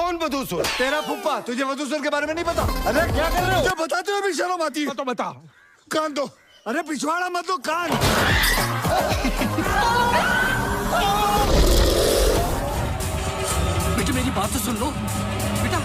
कौन वधूसुर? तेरा फुप्पा। तुझे वधूसुर के बारे में नहीं पता? अरे क्या कर रहे हो? जो बताते हो भी शर्म आती है। तो बता। कान दो। अरे पिछवाड़ा मत दो, कान। बेटे मेरी बात तो सुन लो बेटा।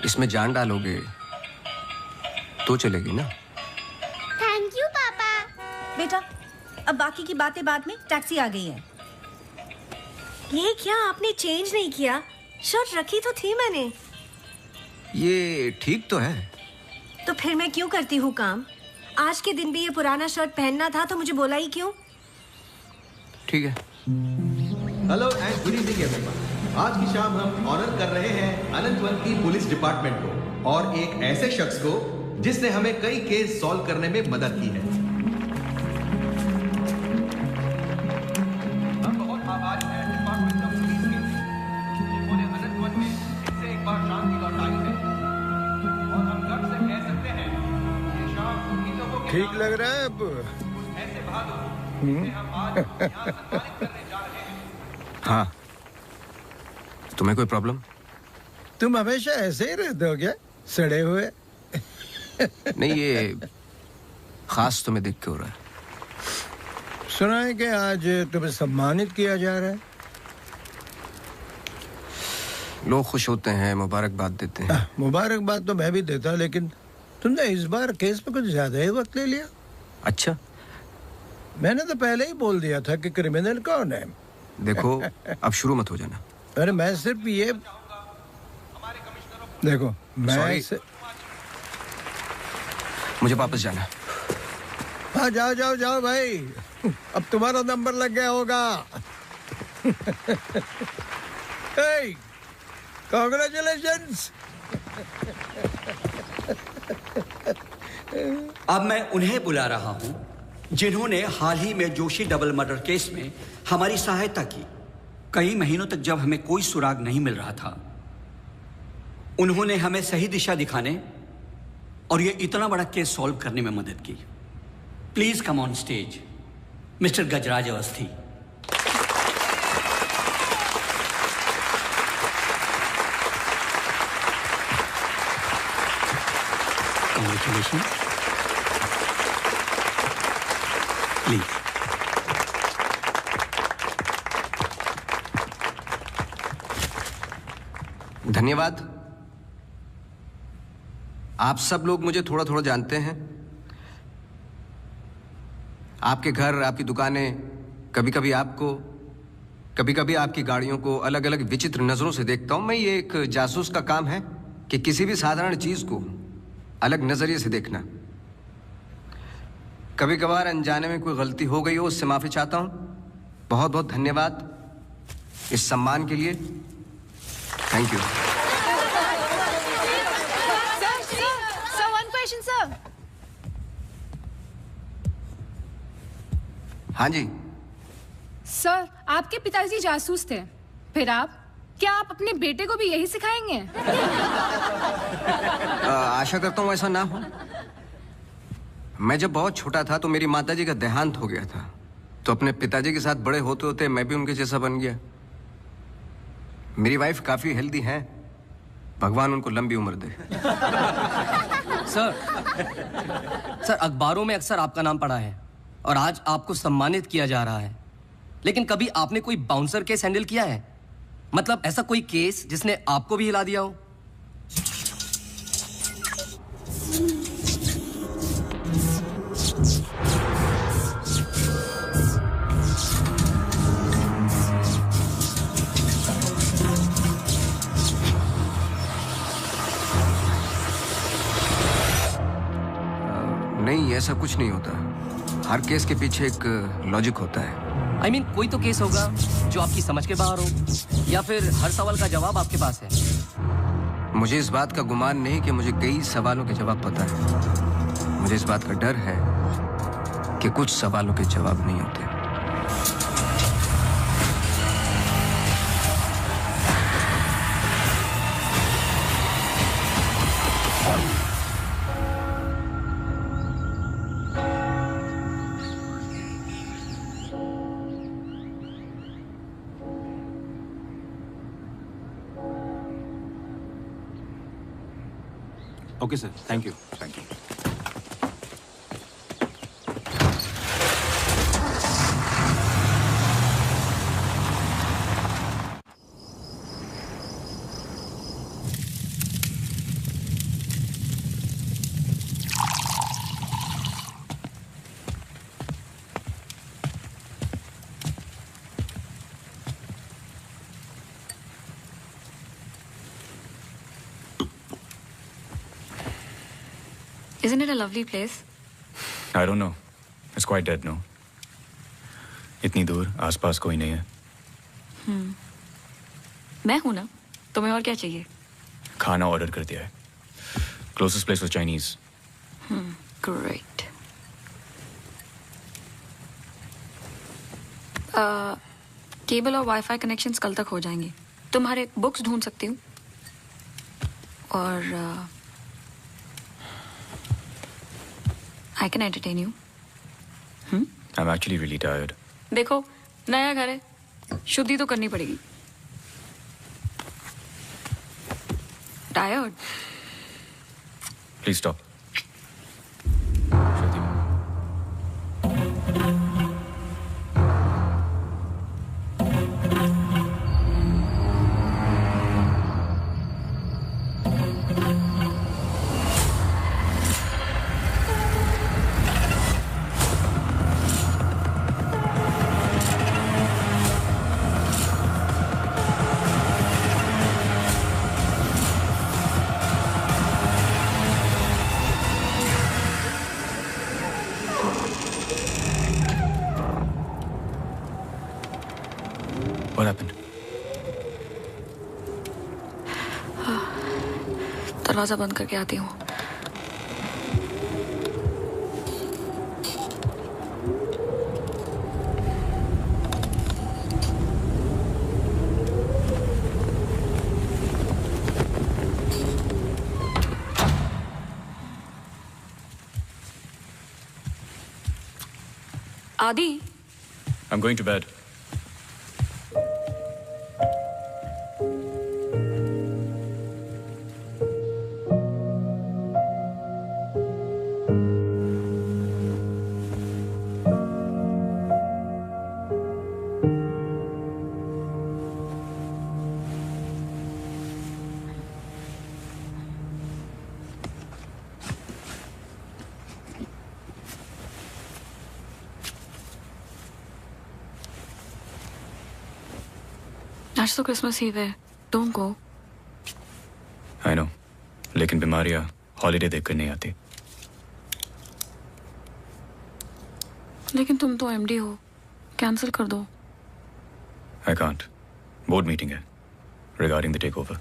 इसमें जान डालोगे तो चलेगी ना? थैंक यू पापा। बेटा अब बाकी की बातें बाद में, टैक्सी आ गई है। ये क्या आपने चेंज नहीं किया? शर्ट रखी तो थी मैंने। ये ठीक तो है। तो फिर मैं क्यों करती हूँ काम? आज के दिन भी ये पुराना शर्ट पहनना था तो मुझे बोला ही क्यों? ठीक है। Hello and good evening everyone. आज की शाम हम ऑनर कर रहे हैं अनंतवन की पुलिस डिपार्टमेंट को और एक ऐसे शख्स को जिसने हमें कई केस सॉल्व करने में मदद की है। हम बहुत आभारी हैं डिपार्टमेंट ऑफ पुलिस के, जिन्होंने अनंतवन में फिर से एक बार शांति लौटाई है और हम गर्व से कह सकते हैं ये शाम उन लोगों के ठीक लग रहा है अब? ऐसे बहादुर जिन्हें हम आज यहाँ सम्मानित करने जा रहे हैं। हाँ, तुम्हें कोई प्रॉब्लम? तुम हमेशा ऐसे ही रहते हो क्या, सड़े हुए? नहीं, ये खास तुम्हें दिख क्यों रहा है? सुना है कि आज तुम्हें सम्मानित किया जा रहा है। लोग खुश होते हैं, मुबारकबाद देते हैं। मुबारकबाद तो मैं भी देता, लेकिन तुमने इस बार केस पे कुछ ज्यादा ही वक्त ले लिया। अच्छा, मैंने तो पहले ही बोल दिया था कि क्रिमिनल कौन है। देखो अब शुरू मत हो जाना। अरे मैं सिर्फ ये देखो, मैं मुझे वापस जाना। हाँ जाओ जाओ जाओ भाई, अब तुम्हारा नंबर लग गया होगा। hey, congratulations! अब मैं उन्हें बुला रहा हूं जिन्होंने हाल ही में जोशी डबल मर्डर केस में हमारी सहायता की। कई महीनों तक जब हमें कोई सुराग नहीं मिल रहा था, उन्होंने हमें सही दिशा दिखाने और ये इतना बड़ा केस सॉल्व करने में मदद की। Please come on stage mister Gajraj Awasthi. Congratulations. Please. धन्यवाद। आप सब लोग मुझे थोड़ा थोड़ा जानते हैं। आपके घर, आपकी दुकानें, कभी कभी आपको, कभी कभी आपकी गाड़ियों को अलग अलग विचित्र नजरों से देखता हूं मैं। ये एक जासूस का काम है कि किसी भी साधारण चीज को अलग नजरिए से देखना। कभी कभार अनजाने में कोई गलती हो गई हो, उससे माफी चाहता हूं। बहुत बहुत धन्यवाद इस सम्मान के लिए। Thank you. Sir, one question, sir. हाँ जी। सर, आपके पिताजी जासूस थे, फिर आप? क्या आप अपने बेटे को भी यही सिखाएंगे? आशा करता हूँ ऐसा ना हो। मैं जब बहुत छोटा था तो मेरी माताजी का देहांत हो गया था, तो अपने पिताजी के साथ बड़े होते होते मैं भी उनके जैसा बन गया। मेरी वाइफ काफी हेल्दी है, भगवान उनको लंबी उम्र दे। सर अखबारों में अक्सर आपका नाम पड़ा है और आज आपको सम्मानित किया जा रहा है, लेकिन कभी आपने कोई बाउंसर केस हैंडल किया है? मतलब ऐसा कोई केस जिसने आपको भी हिला दिया हो? नहीं, ऐसा कुछ नहीं होता। हर केस के पीछे एक लॉजिक होता है। I mean, कोई तो केस होगा जो आपकी समझ के बाहर हो, या फिर हर सवाल का जवाब आपके पास है। मुझे इस बात का गुमान नहीं कि मुझे कई सवालों के जवाब पता है। मुझे इस बात का डर है कि कुछ सवालों के जवाब नहीं होते। Okay, sir. Thank you. Thank you. Isn't it a lovely place? I don't know. It's quite dead, no? इतनी दूर, आसपास कोई नहीं है। मैं हूं ना, तुम्हें और क्या चाहिए? खाना ऑर्डर कर दिया है। Closest place was Chinese. Great. Cable और वाईफाई कनेक्शंस कल तक हो जाएंगे। तुम्हारे बुक्स ढूंढ सकती हूँ और I can entertain you. I'm actually really tired. देखो, नया घर है, शुद्धि तो करनी पड़ेगी। Tired? Please stop. What happened? दरवाजा बंद करके आती हूँ। आदि, I'm going to bed. आज तो क्रिसमस ईव है, डोंट गो। आई नो, लेकिन बीमारियां हॉलीडे देखकर नहीं आती। लेकिन तुम तो एमडी हो, कैंसिल कर दो। आई कांट, बोर्ड मीटिंग है regarding the takeover.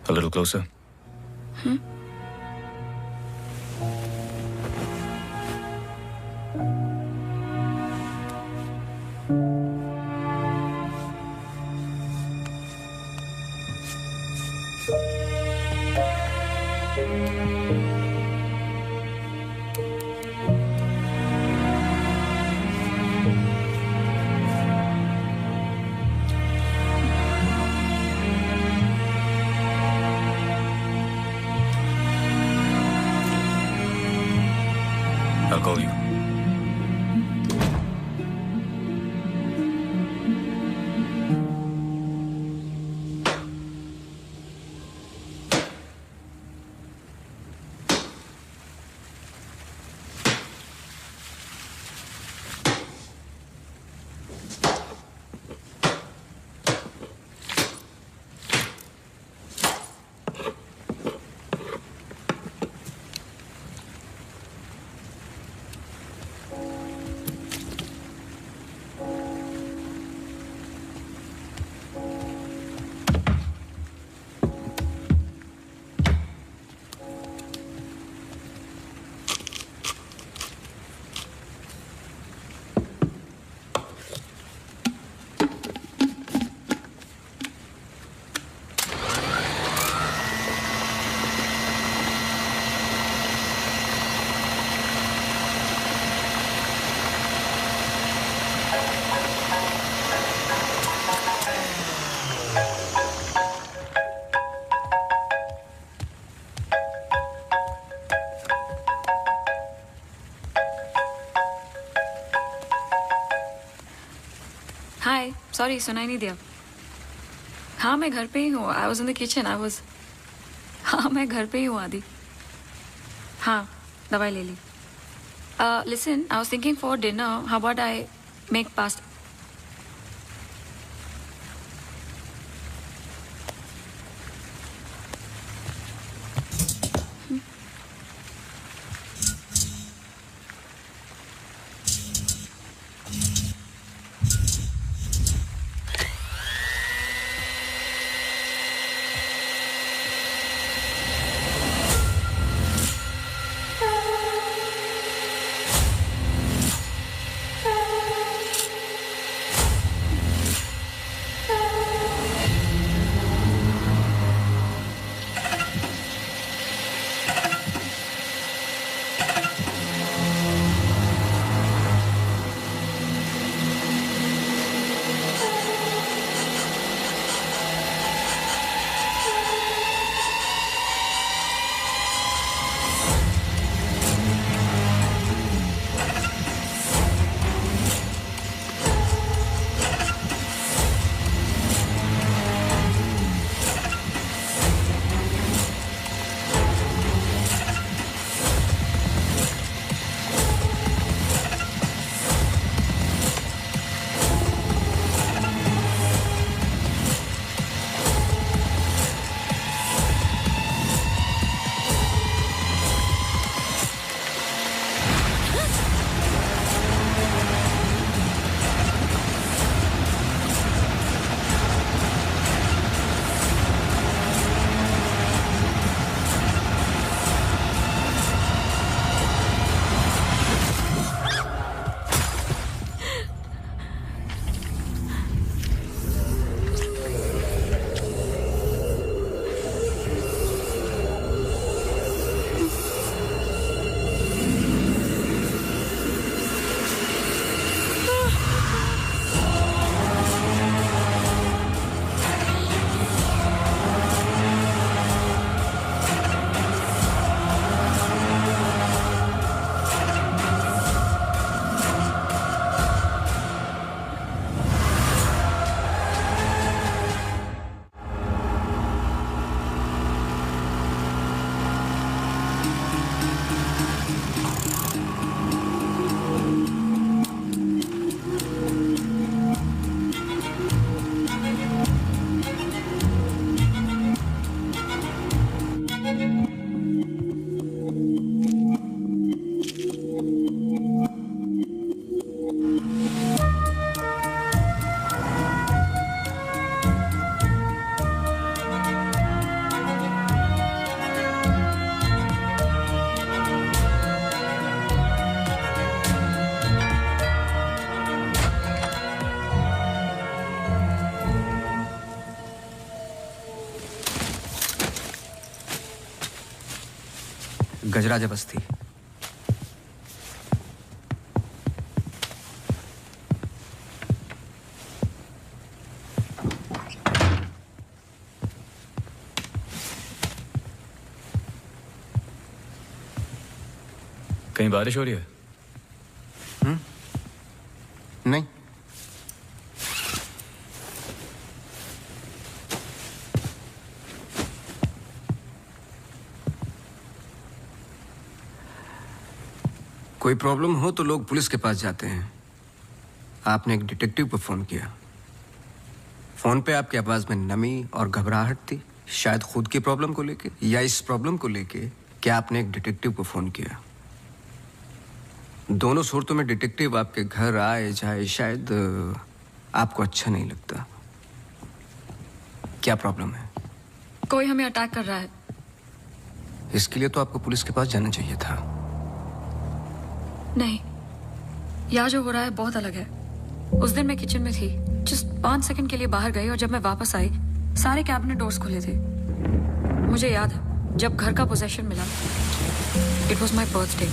A little closer. I'll call you. Hi, sorry सुनाई नहीं दिया। हाँ मैं घर पे ही हूँ। I was in the kitchen. हाँ मैं घर पे ही हूँ आदि। हाँ दवाई ले ली। Listen, I was thinking for dinner how about I make pasta. Gajraj Basti. कहीं बारिश हो रही है? नहीं। कोई प्रॉब्लम हो तो लोग पुलिस के पास जाते हैं। आपने एक डिटेक्टिव को फोन किया। फोन पे आपकी आवाज में नमी और घबराहट थी, शायद खुद की प्रॉब्लम को लेके या इस प्रॉब्लम को लेके कि आपने एक डिटेक्टिव को फोन किया। दोनों सूरतों में डिटेक्टिव आपके घर आए जाए शायद आपको अच्छा नहीं लगता। क्या प्रॉब्लम है? कोई हमें अटैक कर रहा है। इसके लिए तो आपको पुलिस के पास जाना चाहिए था। नहीं, यहाँ जो हो रहा है बहुत अलग है। उस दिन मैं किचन में थी, जस्ट 5 सेकंड के लिए बाहर गई और जब मैं वापस आई सारे कैबिनेट डोर्स खुले थे। मुझे याद है जब घर का पोजेशन मिला, it was my birthday,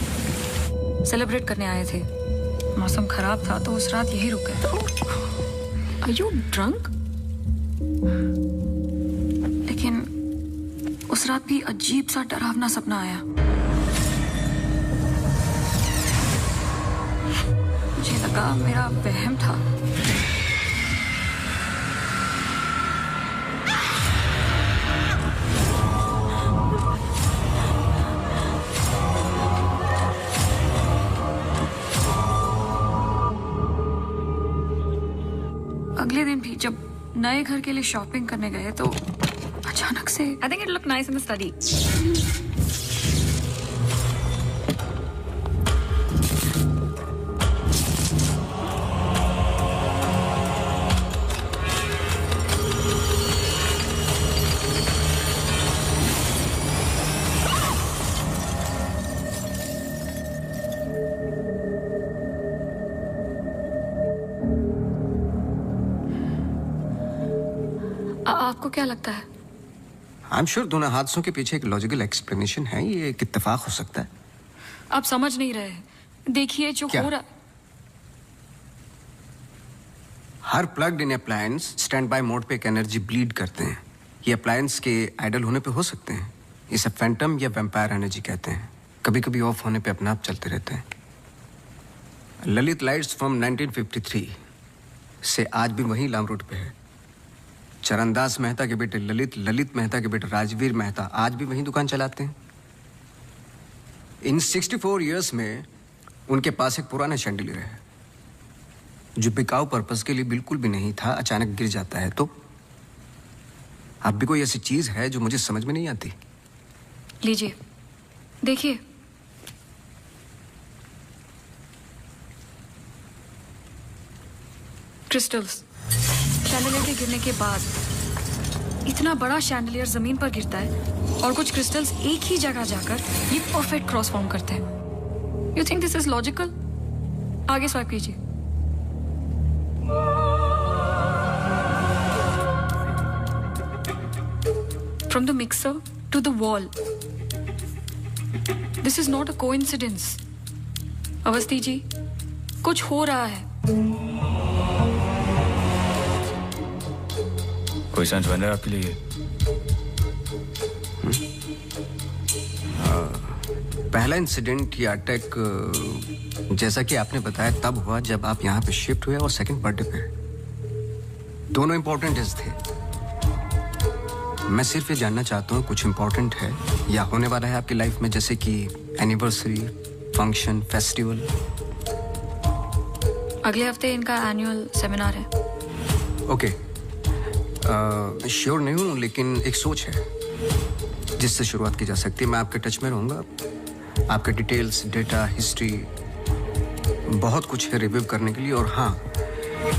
celebrate करने आए थे। मौसम खराब था तो उस रात यही रुक गए। Are you drunk? लेकिन उस रात भी अजीब सा डरावना सपना आया। मुझे लगा मेरा वहम था। अगले दिन भी जब नए घर के लिए शॉपिंग करने गए तो अचानक से I think it look nice in the study. आपको क्या लगता है? आई एम श्योर दोनों हादसों के पीछे एक लॉजिकल एक्सप्लेनेशन है। ये एक इत्तेफाक हो सकता है। आप समझ नहीं रहे। देखिए जो हो रहा। हर plugged in appliance standby mode पे एक एनर्जी ब्लीड करते हैं। ये अप्लायंस के आइडल होने पे हो सकते हैं। इसे फैंटम या वैम्पायर एनर्जी कहते हैं। कभी कभी ऑफ होने पे अपने आप चलते रहते हैं। ललित लाइट्स फ्रॉम 1953 से आज भी वही लामरूट पे है। चरणदास मेहता के बेटे ललित मेहता के बेटे राजवीर मेहता आज भी वही दुकान चलाते हैं। इन 64 इयर्स में उनके पास एक पुराना शैंडिलियर है जो बिकाऊ पर्पस के लिए बिल्कुल भी नहीं था, अचानक गिर जाता है। तो अब भी कोई ऐसी चीज है जो मुझे समझ में नहीं आती। लीजिए देखिए। क्रिस्टल्स। शैंडलियर के गिरने के बाद इतना बड़ा शैंडलियर जमीन पर गिरता है और कुछ क्रिस्टल्स एक ही जगह जाकर ये परफेक्ट क्रॉस फॉर्म करते हैं। You think this is logical? आगे स्वाइप कीजिए। From the mixer to the wall, this is not a coincidence. Awasthi ji, कुछ हो रहा है। कोई सेंस बन रहा है आपके लिए? पहला इंसिडेंट या अटैक जैसा कि आपने बताया तब हुआ जब आप यहाँ पे शिफ्ट हुए और सेकंड बर्थडे पे। दोनों इंपॉर्टेंट डेज थे। मैं सिर्फ ये जानना चाहता हूँ कुछ इंपॉर्टेंट है या होने वाला है आपकी लाइफ में, जैसे कि एनिवर्सरी, फंक्शन, फेस्टिवल। अगले हफ्ते इनका एनुअल सेमिनार है। ओके, श्योर नहीं हूँ लेकिन एक सोच है जिससे शुरुआत की जा सकती है। मैं आपके टच में रहूँगा। आपके डिटेल्स, डेटा, हिस्ट्री बहुत कुछ है रिव्यू करने के लिए। और हाँ,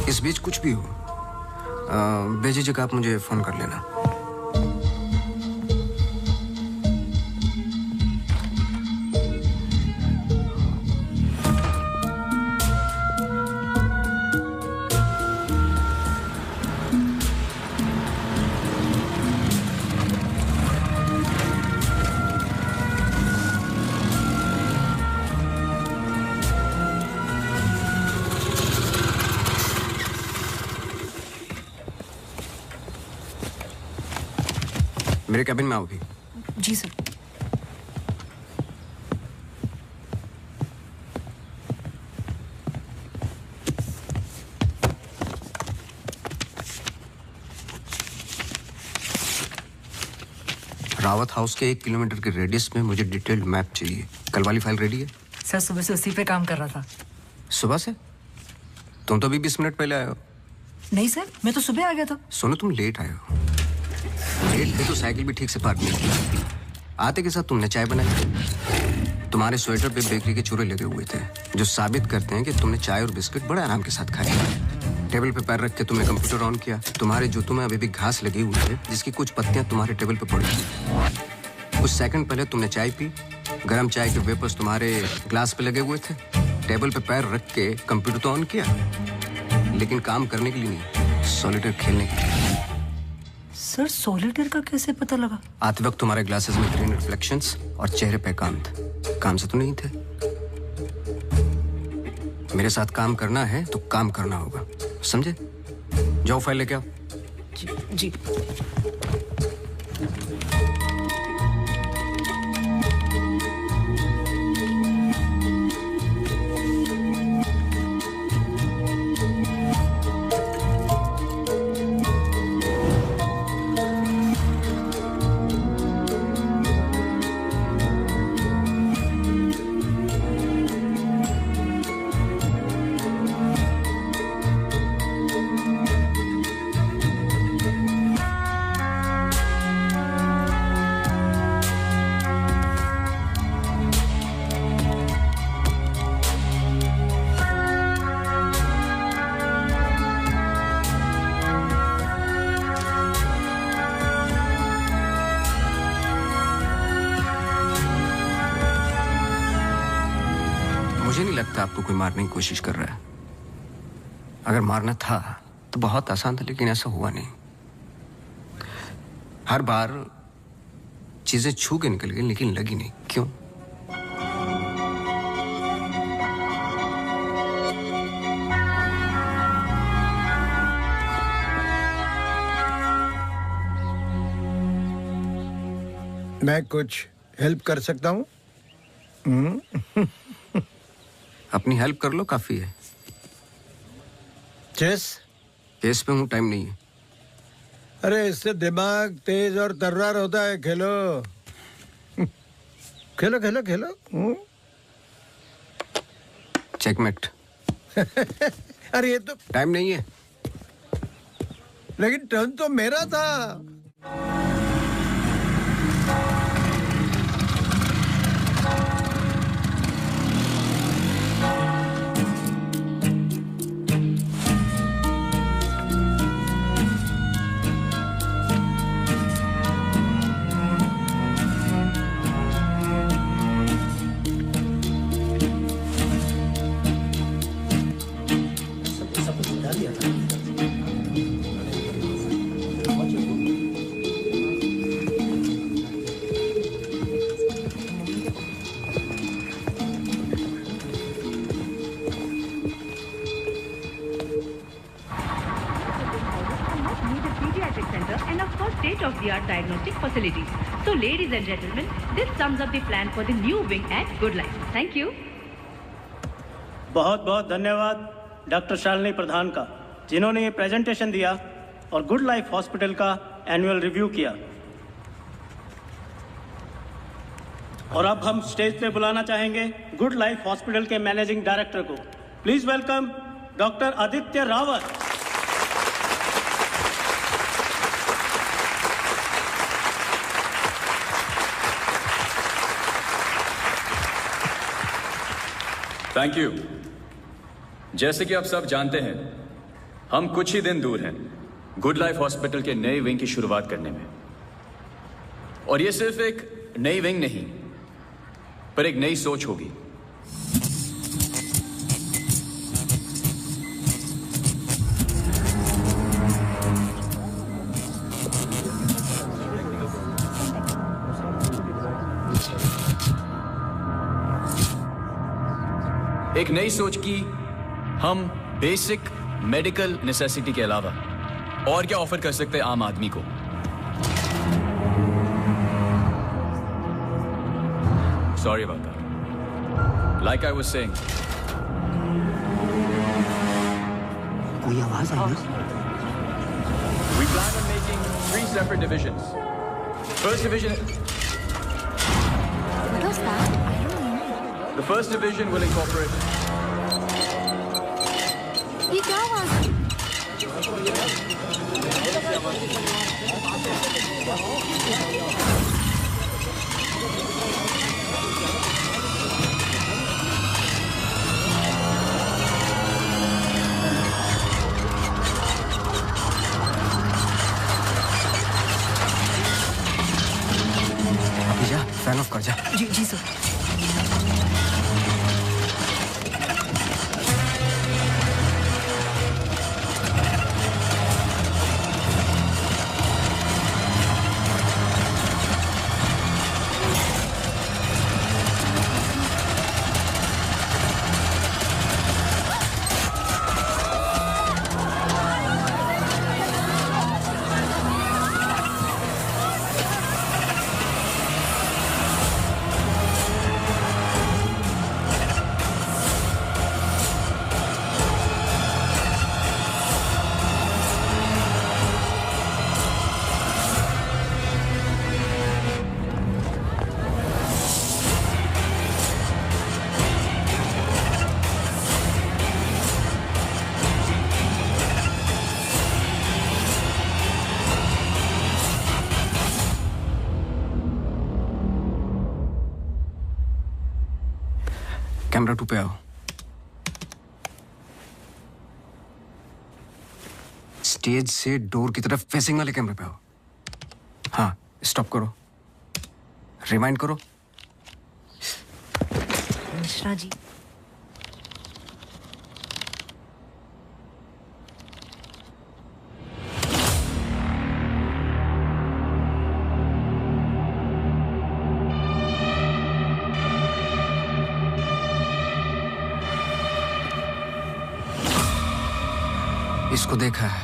इस बीच कुछ भी हो बेझिझक आप मुझे फ़ोन कर लेना। मेरे कैबिन में आओगी? जी सर। रावत हाउस के 1 किलोमीटर के रेडियस में मुझे डिटेल्ड मैप चाहिए। कल वाली फाइल रेडी है? सर सुबह से उसी पे काम कर रहा था। सुबह से? तुम तो अभी 20 मिनट पहले आए हो। नहीं सर, मैं तो सुबह आ गया था। सुनो, तुम लेट आए हो। लेट थे तो साइकिल भी ठीक से पार्क नहीं की। आते के साथ तुमने चाय बनाई। तुम्हारे स्वेटर पे बेकरी के चूरे लगे हुए थे जो साबित करते हैं कि तुमने चाय और बिस्किट बड़े आराम के साथ खाए। टेबल पे पैर रख के तुमने कंप्यूटर ऑन किया। तुम्हारे जूतों में अभी भी घास लगी हुई है जिसकी कुछ पत्तियां तुम्हारे टेबल पे पड़ी थी। कुछ सेकंड पहले तुमने चाय पी। गरम चाय के वेपर्स तुम्हारे ग्लास पे लगे हुए थे। टेबल पे पैर रख के कंप्यूटर तो ऑन किया, लेकिन काम करने के लिए नहीं, सॉलिटेयर खेलने के लिए। सर सॉलिटेयर का कैसे पता लगा? आते वक्त तुम्हारे ग्लासेस में ग्रीन रिफ्लेक्शंस और चेहरे पे एकांत। काम से तो नहीं थे। मेरे साथ काम करना है तो काम करना होगा, समझे? जाओ फाइल लेके आओ। जी। मुझे नहीं लगता आपको कोई मारने की कोशिश कर रहा है। अगर मारना था तो बहुत आसान था, लेकिन ऐसा हुआ नहीं। हर बार चीजें छू के निकल गई लेकिन लगी नहीं। क्यों? मैं कुछ हेल्प कर सकता हूँ? अपनी हेल्प कर लो, काफी है। चेस? केस पे हूँ, टाइम नहीं है। अरे इससे दिमाग तेज और तर्रार होता है। खेलो खेलो खेलो खेलो। चेकमेट। अरे ये तो टाइम नहीं है। लेकिन टर्न तो मेरा था। state-of-the-art diagnostic facilities. So, ladies and gentlemen, this sums up the plan for the new wing at Good Life. Thank you. बहुत बहुत धन्यवाद डॉक्टर शालिनी प्रधान का, जिन्होंने ये प्रेजेंटेशन दिया और गुड लाइफ हॉस्पिटल का एनुअल रिव्यू किया। और अब हम स्टेज पे बुलाना चाहेंगे गुड लाइफ हॉस्पिटल के मैनेजिंग डायरेक्टर को। Please welcome doctor Aditya Rawat. Thank you. जैसे कि आप सब जानते हैं, हम कुछ ही दिन दूर हैं गुड लाइफ हॉस्पिटल के नए विंग की शुरुआत करने में। और ये सिर्फ एक नई विंग नहीं, पर एक नई सोच होगी। एक नई सोच की हम बेसिक मेडिकल नेसेसिटी के अलावा और क्या ऑफर कर सकते हैं आम आदमी को। Sorry about that. Like I was saying. कोई आवाज आई ना? We plan on making 3 separate divisions. First division. What was that? I don't know. The first division will incorporate. ये क्या आवाज? अभी जा, फैन ऑफ कर जा। जी जी सर। कैमरा 2 पे आओ। स्टेज से डोर की तरफ फेसिंग वाले कैमरे पे आओ। हाँ, स्टॉप करो, रिवाइंड करो। मिश्रा जी, इसको देखा है?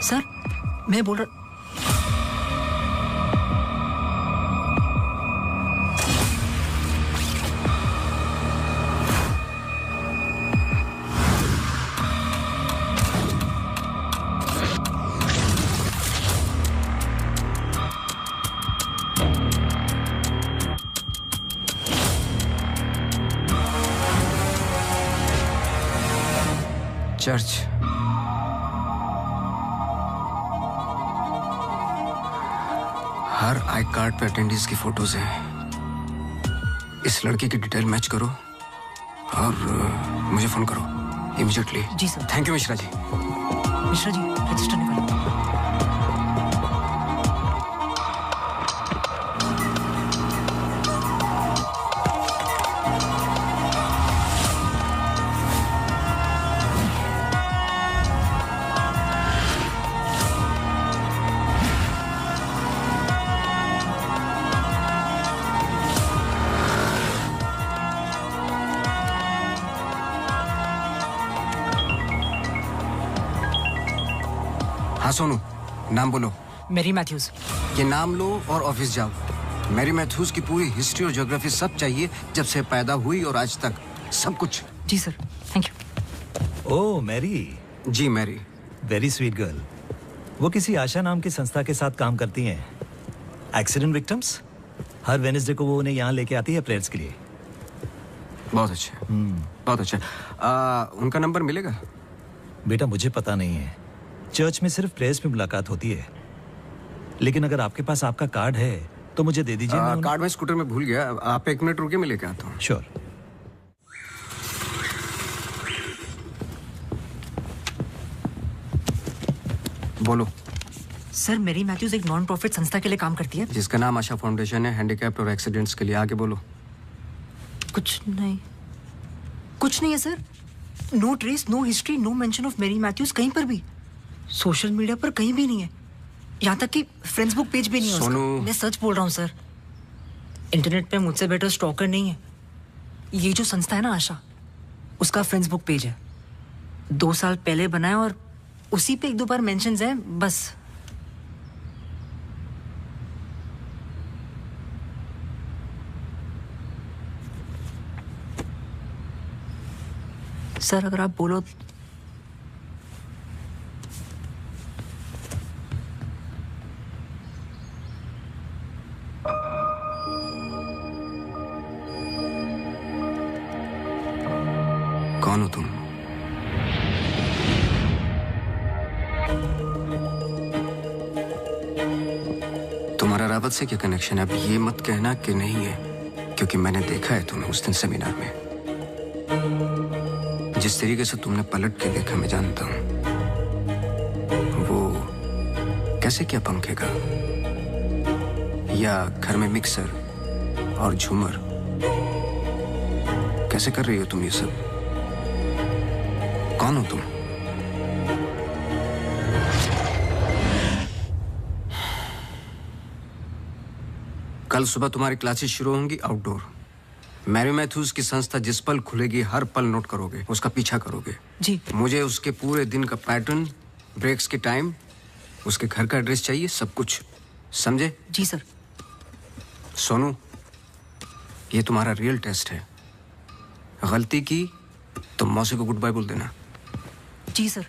सर मैं बोल रहा। चर्च। हर आई कार्ड पे अटेंडेंस की फोटोज हैं। इस लड़के की डिटेल मैच करो और मुझे फोन करो इमीडिएटली। जी sir. Thank you Mishra ji. Mishra ji register निकालो। हाँ सोनू, नाम बोलो। Mary Matthews. ये नाम लो और ऑफिस जाओ। मैरी मैथ्यूज की पूरी हिस्ट्री और ज्योग्राफी सब चाहिए, जब से पैदा हुई और आज तक सब कुछ। जी sir, thank you. Oh Mary. जी मैरी। Very sweet girl. वो किसी आशा नाम की संस्था के साथ काम करती हैं। Accident victims. हर वेडनेसडे को वो उन्हें यहाँ लेके आती है प्रेयर्स के लिए। बहुत अच्छा, बहुत अच्छा। उनका नंबर मिलेगा? बेटा मुझे पता नहीं है, चर्च में सिर्फ प्रेयर्स में मुलाकात होती है। लेकिन अगर आपके पास आपका कार्ड है तो मुझे दे दीजिए। कार्ड मैं स्कूटर में भूल गया, आप 1 मिनट रुकिए, मैं लेके आता हूँ। श्योर। बोलो। सर मैरी मैथ्यूज एक नॉन प्रॉफिट संस्था के लिए काम करती है जिसका नाम आशा फाउंडेशन है, हैंडीकैप्ड और एक्सीडेंट्स के लिए। आगे बोलो। कुछ नहीं है sir. No trace, no history, no mention of Mary Matthews कहीं पर भी। सोशल मीडिया पर कहीं भी नहीं है, यहाँ तक कि फेसबुक पेज भी नहीं है उसका। मैं सच बोल रहा हूँ सर। इंटरनेट पे मुझसे बेटर स्टॉकर नहीं है। ये जो संस्था है ना आशा, उसका फेसबुक पेज है, 2 साल पहले बना है और उसी पे 1-2 बार मेंशंस हैं बस। सर अगर आप बोलो कौन हो तुम? तुम्हारा रावत से क्या कनेक्शन है? अब ये मत कहना कि नहीं है, क्योंकि मैंने देखा है तुम्हें उस दिन सेमिनार में। जिस तरीके से तुमने पलट के देखा मैं जानता हूं। वो कैसे क्या पंखे का या घर में मिक्सर और झूमर कैसे कर रही हो तुम ये सब? कौन हो तुम? कल सुबह तुम्हारी क्लासेस शुरू होंगी आउटडोर। मैरी मैथ्यूज की संस्था जिस पल खुलेगी हर पल नोट करोगे, उसका पीछा करोगे। जी। मुझे उसके पूरे दिन का पैटर्न, ब्रेक्स के टाइम, उसके घर का एड्रेस चाहिए, सब कुछ। समझे? जी सर। सोनू, ये तुम्हारा रियल टेस्ट है। गलती की तो मौसी को गुड बाय बोल देना। जी sir.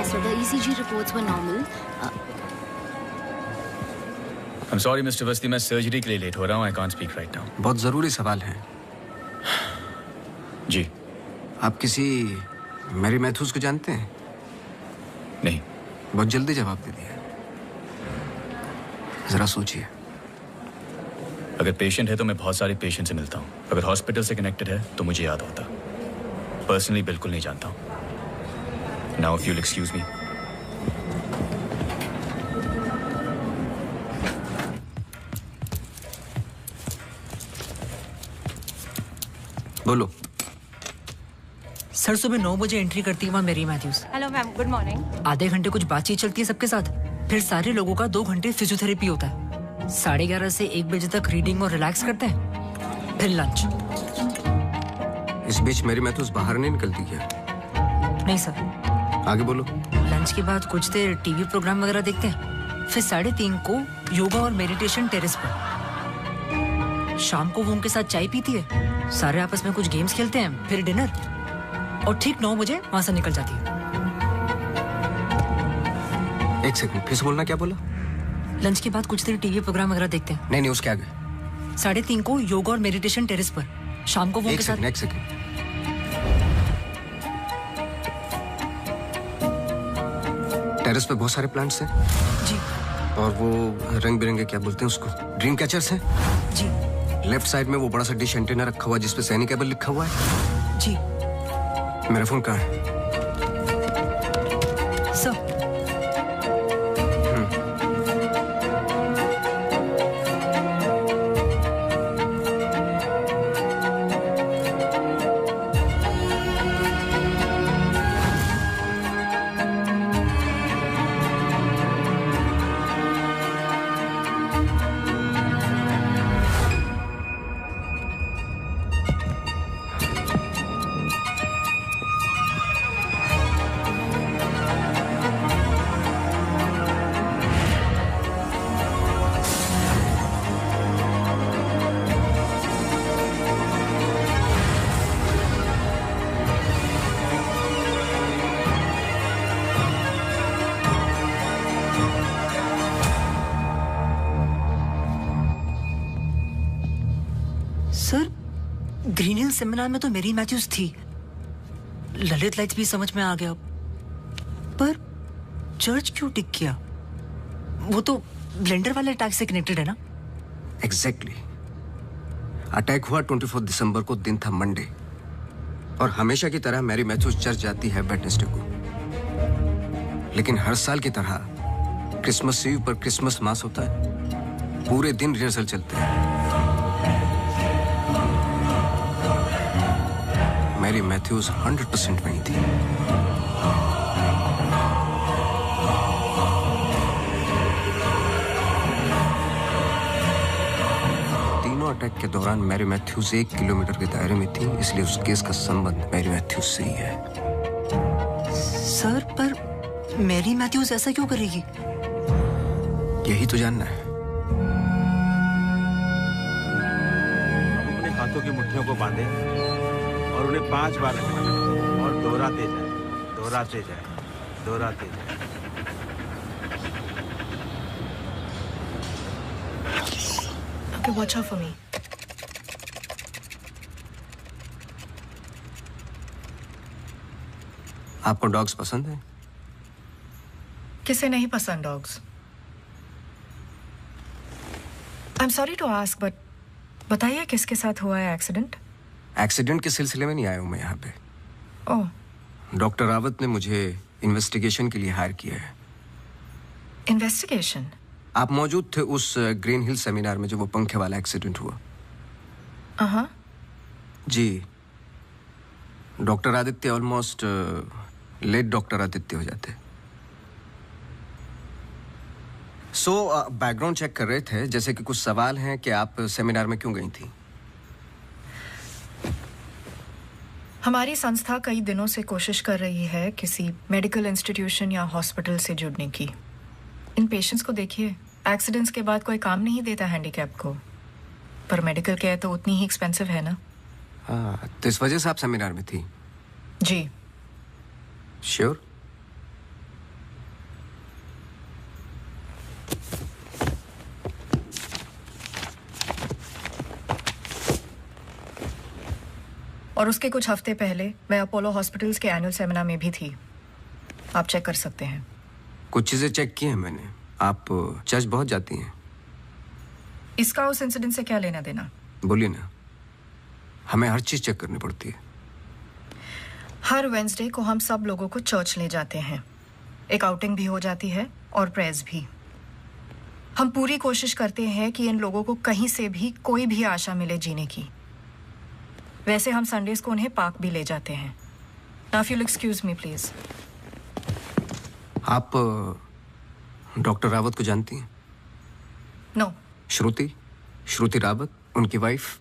So the ECG reports were normal. I'm sorry, Mr. Vasti, मैं सर्जरी के लिए लेट हो रहा हूँ. I can't speak right now. बहुत जरूरी सवाल है। जी। आप किसी मैरी मैथ्यूज को जानते हैं? नहीं। बहुत जल्दी जवाब दे दिया। जरा सोचिए। अगर पेशेंट है तो मैं बहुत सारे पेशेंट से मिलता हूँ। अगर हॉस्पिटल से कनेक्टेड है तो मुझे याद होता। पर्सनली बिल्कुल नहीं जानता हूँ। Now, if you'll excuse me. बोलो। सर सुबह 9 बजे एंट्री करती है वहाँ Mary Matthews. Hello ma'am, good morning. आधे घंटे कुछ बातचीत चलती है सबके साथ, फिर सारे लोगों का 2 घंटे फिजियोथेरेपी होता है। 11:30 से 1 बजे तक रीडिंग और रिलैक्स करते हैं, फिर लंच। इस बीच मैरी मैथ्यूज बाहर नहीं निकलती क्या? नहीं सर। आगे बोलो। लंच के बाद कुछ देर टीवी प्रोग्राम वगैरह देखते हैं, फिर 3:30 को योगा और मेडिटेशन टेरेस पर। शाम को वो उनके साथ चाय पीती है, सारे आपस में कुछ गेम्स खेलते हैं, फिर डिनर, और ठीक 9 बजे वहां से निकल जाती है। 1 सेकंड, फिर से बोलना, क्या बोला? लंच के बाद कुछ देर टीवी प्रोग्राम वगैरह देखते हैं। नहीं, उसके आगे। 3:30 को योगा और मेडिटेशन टेरेस पर। शाम को वो उनके साथ। एक सेकंड। टेरेस पे बहुत सारे प्लांट्स हैं। जी। और वो रंग बिरंगे, क्या बोलते हैं उसको, ड्रीम कैचर्स हैं। जी। लेफ्ट साइड में वो बड़ा सा डिश एंटीना रखा हुआ है जिसपे सैनिक केबल लिखा हुआ है। जी। मेरा फोन कहाँ है? Sir. Sir Green Hill seminar में तो मेरी मैथ्यूज थी, ललित लाइट्स भी समझ में आ गया, पर चर्च क्यों टिक किया? वो तो ब्लेंडर वाले अटैक से कनेक्टेड है ना? एग्जैक्टली। अटैक हुआ 24 दिसंबर को, दिन था मंडे, और हमेशा की तरह मैरी मैथ्यूज चर्च जाती है वेडनेसडे को। लेकिन हर साल की तरह क्रिसमस ईव पर क्रिसमस मास होता है, पूरे दिन रिहर्सल चलते हैं। मैरी मैथ्यूज 100% वहीं थी। तीनों अटैक के दौरान मैरी मैथ्यूज 1 किलोमीटर के दायरे में थी, इसलिए उस केस का संबंध मैरी मैथ्यूज से ही है। सर पर मैरी मैथ्यूज ऐसा क्यों करेगी? यही तो जानना है। अपने हाथों की मुट्ठियों को बांधे और उन्हें 5 बार रखना और दोहराते जाए, दोहराते जाए, दोहराते जाए। Okay, watch out for me. आपको डॉग्स पसंद है? किसे नहीं पसंद dogs? I am sorry to ask, but बताइए किसके साथ हुआ है एक्सीडेंट? एक्सीडेंट के सिलसिले में नहीं आया हूं मैं यहाँ पे। ओह, डॉक्टर रावत ने मुझे इन्वेस्टिगेशन के लिए हायर किया है। इन्वेस्टिगेशन? आप मौजूद थे उस ग्रीन हिल सेमिनार में जब वो पंखे वाला एक्सीडेंट हुआ? हाँ जी। Doctor Aditya almost late doctor Aditya हो जाते। बैकग्राउंड चेक कर रहे थे, जैसे कि कुछ सवाल हैं कि आप सेमिनार में क्यों गई थी? हमारी संस्था कई दिनों से कोशिश कर रही है किसी मेडिकल इंस्टीट्यूशन या हॉस्पिटल से जुड़ने की। इन पेशेंट्स को देखिए, एक्सीडेंट्स के बाद कोई काम नहीं देता हैंडीकैप को, पर मेडिकल केयर तो उतनी ही एक्सपेंसिव है ना। तो इस वजह से आप सेमिनार में थी? जी। श्योर? और उसके कुछ हफ्ते पहले मैं अपोलो हॉस्पिटल्स के एनुअल सेमिनार में भी थी, आप चेक कर सकते हैं। कुछ चीजें चेक की हैं मैंने। आप चर्च बहुत जाती हैं। इसका उस इंसिडेंट से क्या लेना देना? बोलिए ना। हमें हर चीज चेक करनी पड़ती है। हर वेंसडे को हम सब लोगों को चर्च ले जाते हैं, एक आउटिंग भी हो जाती है और प्रेयर्स भी। हम पूरी कोशिश करते हैं कि इन लोगों को कहीं से भी कोई भी आशा मिले जीने की। वैसे हम संडेज को उन्हें पार्क भी ले जाते हैं। Now if you'll excuse me please। आप डॉक्टर रावत को जानती हैं? नो। श्रुति रावत, उनकी वाइफ?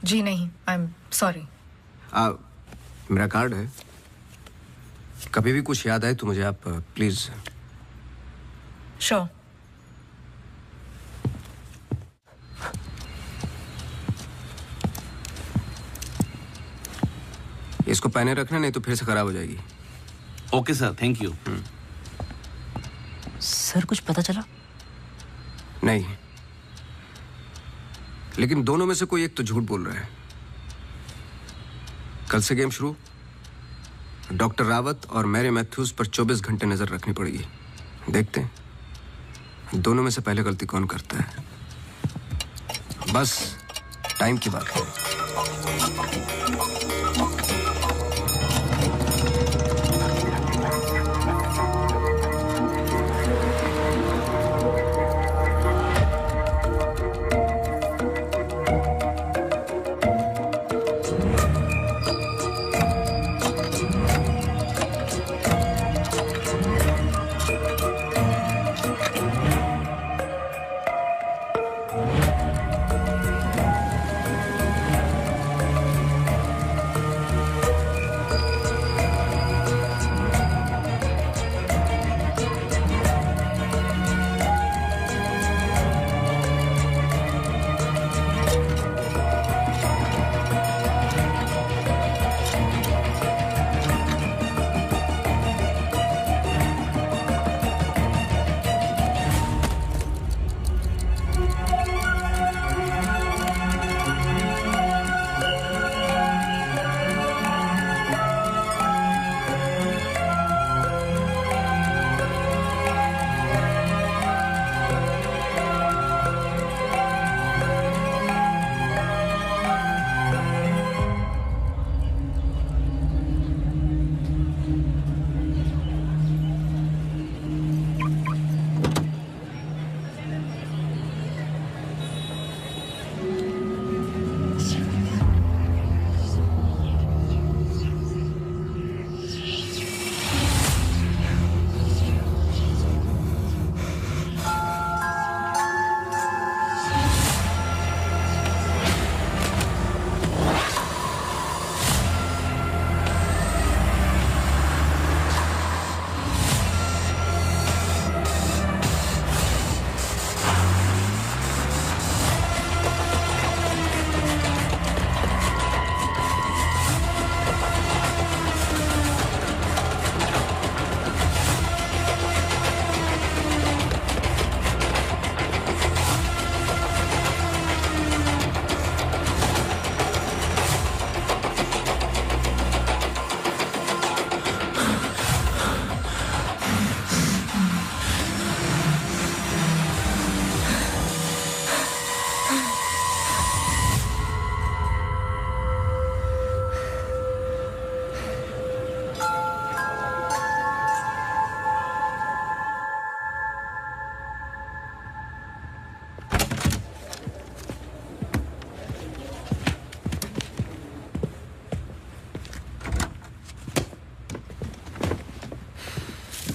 जी नहीं, आई एम सॉरी। मेरा कार्ड है, कभी भी कुछ याद आए तो मुझे आप प्लीज। श्योर। इसको पहने रखना, नहीं तो फिर से खराब हो जाएगी। Okay sir, thank you. Sir कुछ पता चला? नहीं, लेकिन दोनों में से कोई एक तो झूठ बोल रहा है। कल से गेम शुरू। डॉक्टर रावत और मैरी मैथ्यूज पर 24 घंटे नजर रखनी पड़ेगी। देखते हैं दोनों में से पहले गलती कौन करता है। बस टाइम की बात है।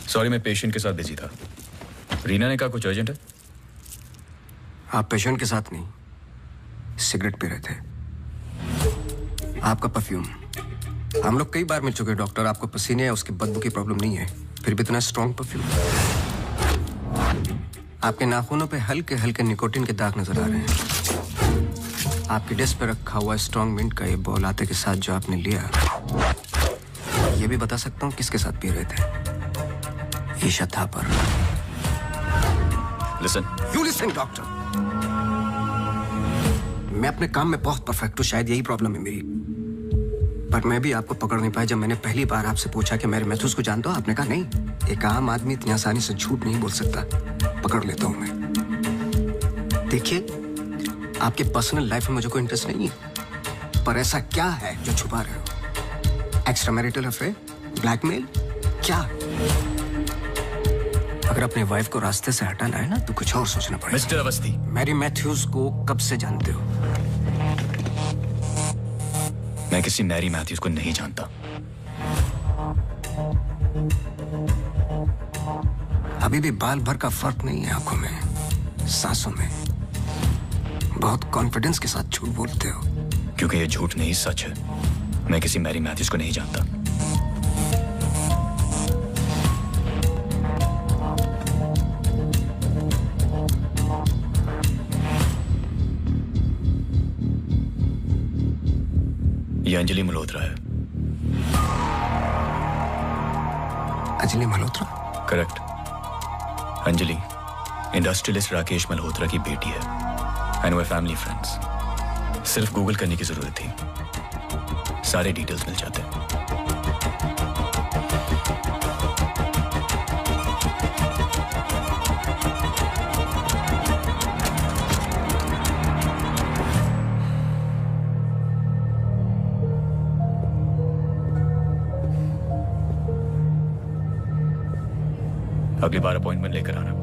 सॉरी, मैं पेशेंट के साथ बिजी था। रीना ने कहा कुछ अर्जेंट है। आप पेशेंट के साथ नहीं, सिगरेट पी रहे थे। आपका परफ्यूम, हम लोग कई बार मिल चुके हैं डॉक्टर। आपको पसीने या उसकी बदबू की प्रॉब्लम नहीं है, फिर भी इतना स्ट्रॉन्ग परफ्यूम। आपके नाखूनों पे हल्के हल्के निकोटीन के दाग नजर आ रहे हैं। आपकी डेस्क पे रखा हुआ स्ट्रॉन्ग मिंट का ये बॉल आते के साथ जो आपने लिया, ये भी बता सकता हूँ किसके साथ पी रहे थे। Isha Thapar. Listen. You listen doctor. मैं अपने काम में बहुत परफेक्ट हूँ, शायद यही प्रॉब्लम है मेरी। पर मैं भी आपको पकड़ नहीं पाया। जब मैंने पहली बार आपसे पूछा कि मेरे मैथ्यूज को जानते हो, आपने कहा नहीं, एक आम आदमी इतनी आसानी से झूठ नहीं बोल सकता, पकड़ लेता हूं मैं। देखिए, आपके पर्सनल लाइफ में मुझे कोई इंटरेस्ट नहीं है, पर ऐसा क्या है जो छुपा रहे हो? एक्स्ट्रा मैरिटल अफेयर, ब्लैकमेल, क्या? अगर अपने वाइफ को रास्ते से हटाना है ना, तो कुछ और सोचना पड़ेगा। मिस्टर अवस्थी, मैरी मैथ्यूज को कब से जानते हो? मैं किसी मैरी मैथ्यूज को नहीं जानता। अभी भी बाल भर का फर्क नहीं है आंखों में, सांसों में। बहुत कॉन्फिडेंस के साथ झूठ बोलते हो। क्योंकि ये झूठ नहीं, सच है। मैं किसी मैरी मैथ्यूज को नहीं जानता। ये अंजलि मल्होत्रा है। अंजलि मल्होत्रा? करेक्ट। अंजलि इंडस्ट्रियलिस्ट राकेश मल्होत्रा की बेटी है। I know family friends. सिर्फ गूगल करने की जरूरत थी, सारे डिटेल्स मिल जाते हैं। अगली बार अपॉइंटमेंट लेकर आना।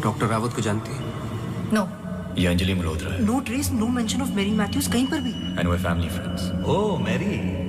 डॉक्टर रावत को जानती है? नो। ये अंजलि मल्होत्रा है। No trace, no mention of Mary Matthews कहीं पर भी। एंड वे फैमिली फ्रेंड्स। Oh Mary.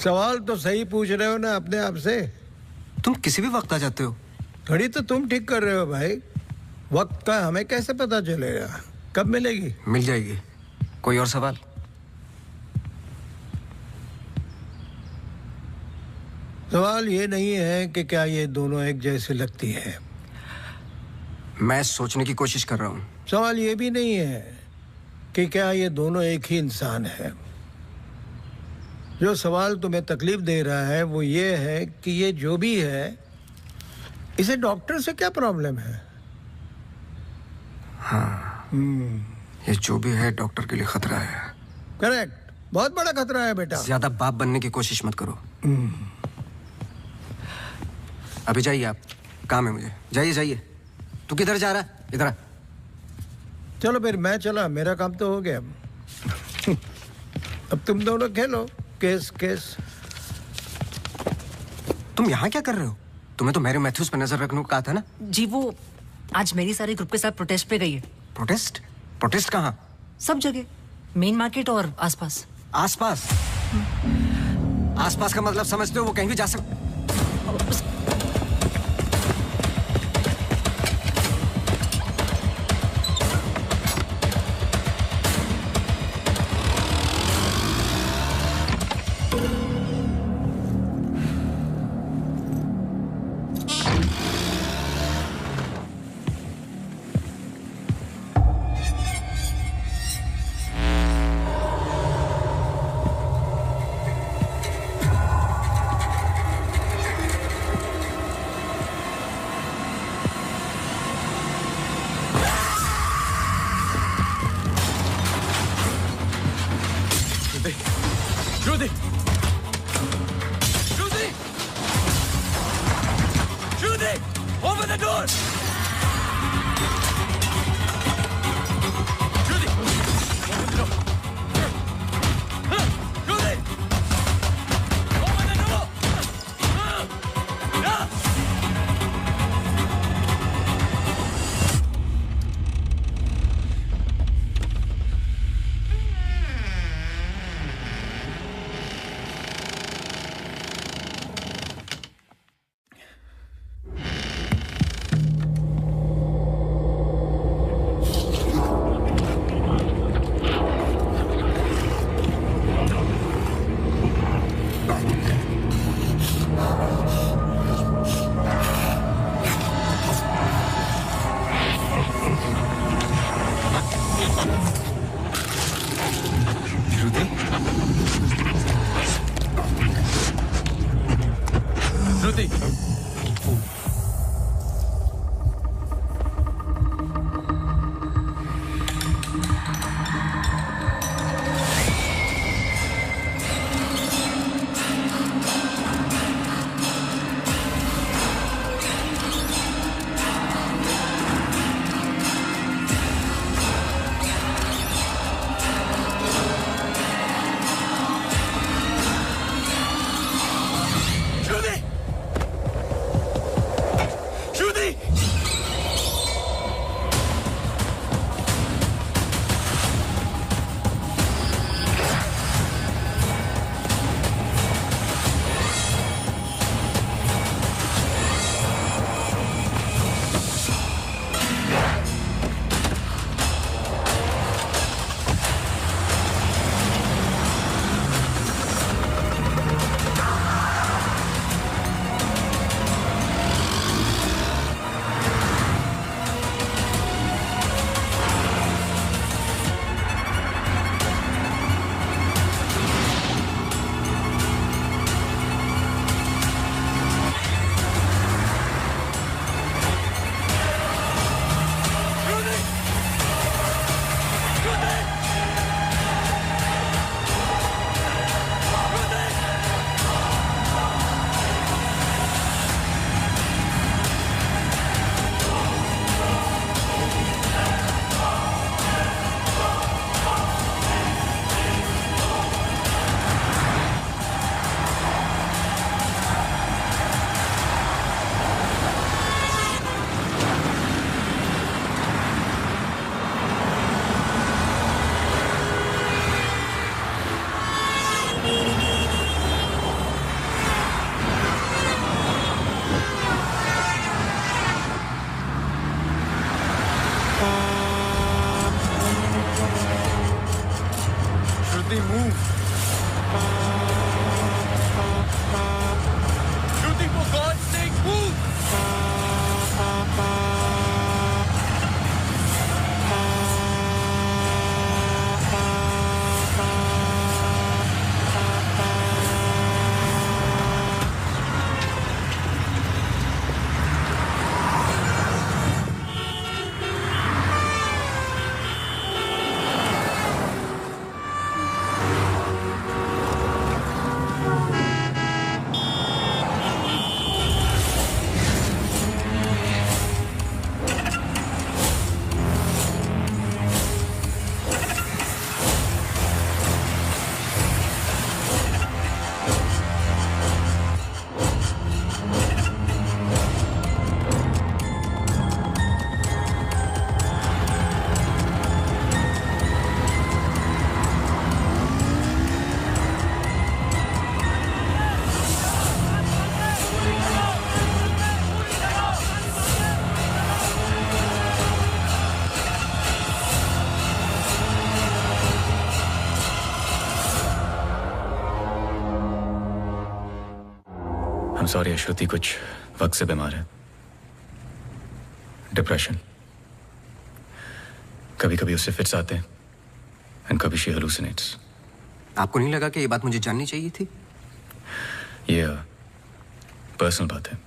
सवाल तो सही पूछ रहे हो ना अपने आप से। तुम किसी भी वक्त आ जाते हो। घड़ी तो तुम ठीक कर रहे हो भाई, वक्त का हमें कैसे पता चलेगा? कब मिलेगी? मिल जाएगी। कोई और सवाल? सवाल ये नहीं है कि क्या ये दोनों एक जैसे लगती है। मैं सोचने की कोशिश कर रहा हूँ। सवाल ये भी नहीं है कि क्या ये दोनों एक ही इंसान है। जो सवाल तुम्हें तकलीफ दे रहा है वो ये है कि ये जो भी है, इसे डॉक्टर से क्या प्रॉब्लम है? हाँ, ये जो भी है डॉक्टर के लिए खतरा है। करेक्ट, बहुत बड़ा खतरा है बेटा। ज्यादा बाप बनने की कोशिश मत करो। अभी जाइए आप, काम है मुझे। जाइए जाइए। तू किधर जा रहा है? इधर आ। चलो फिर मैं चला, मेरा काम तो हो गया। अब तुम दोनों खेलो केस केस। तुम यहाँ क्या कर रहे हो? तुम्हें तो मैरी मैथ्यूज पर नजर रखने को कहा था ना? जी वो आज मेरी सारी ग्रुप के साथ प्रोटेस्ट पे गई है। प्रोटेस्ट? प्रोटेस्ट कहाँ? सब जगह, मेन मार्केट और आसपास। आसपास? आसपास का मतलब समझते हो? वो कहीं भी जा सकते। Judy! Judy! Judy! Open the door! Judy! Open the door! Judy! Open the door! Shruti, move. I'm sorry, श्रुति कुछ वक्त से बीमार है। डिप्रेशन। कभी कभी उससे फिट्स आते हैं एंड कभी शी हेलुसिनेट्स। आपको नहीं लगा कि ये बात मुझे जाननी चाहिए थी? ये पर्सनल बात है,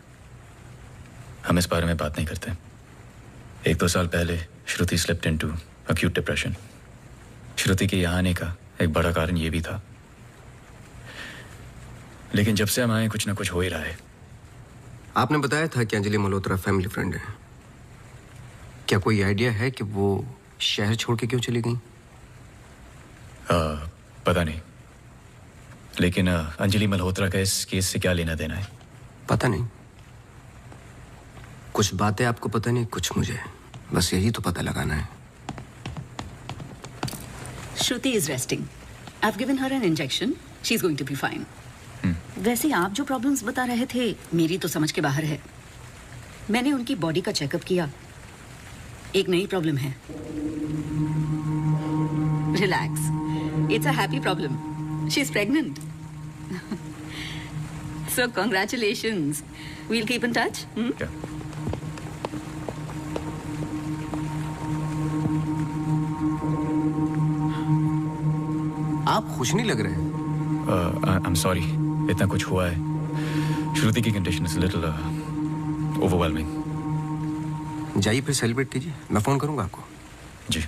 हम इस बारे में बात नहीं करते। 1-2 साल पहले श्रुति स्लिप्ड इनटू एक्यूट डिप्रेशन। श्रुति के यहाँ आने का एक बड़ा कारण ये भी था, लेकिन जब से हम आए कुछ ना कुछ हो ही रहा है। आपने बताया था कि अंजलि मल्होत्रा फैमिली फ्रेंड है। क्या कोई आइडिया है कि वो शहर छोड़ के क्यों चली गई? पता नहीं, लेकिन अंजलि मल्होत्रा का इस केस से क्या लेना देना है? पता नहीं। कुछ बातें आपको पता नहीं, कुछ मुझे। बस यही तो पता लगाना है। Shruti is resting. I've given her an injection. She's going to be fine. वैसे आप जो प्रॉब्लम्स बता रहे थे मेरी तो समझ के बाहर है। मैंने उनकी बॉडी का चेकअप किया, एक नई प्रॉब्लम है। Relax, it's a happy problem. She is pregnant. So congratulations. We'll keep in touch. आप खुश नहीं लग रहे। आई एम सॉरी, इतना कुछ हुआ है। श्रुति की कंडीशन इज लिटिल ओवरवेलमिंग। जाइए फिर सेलिब्रेट कीजिए, मैं फोन करूंगा आपको। जी।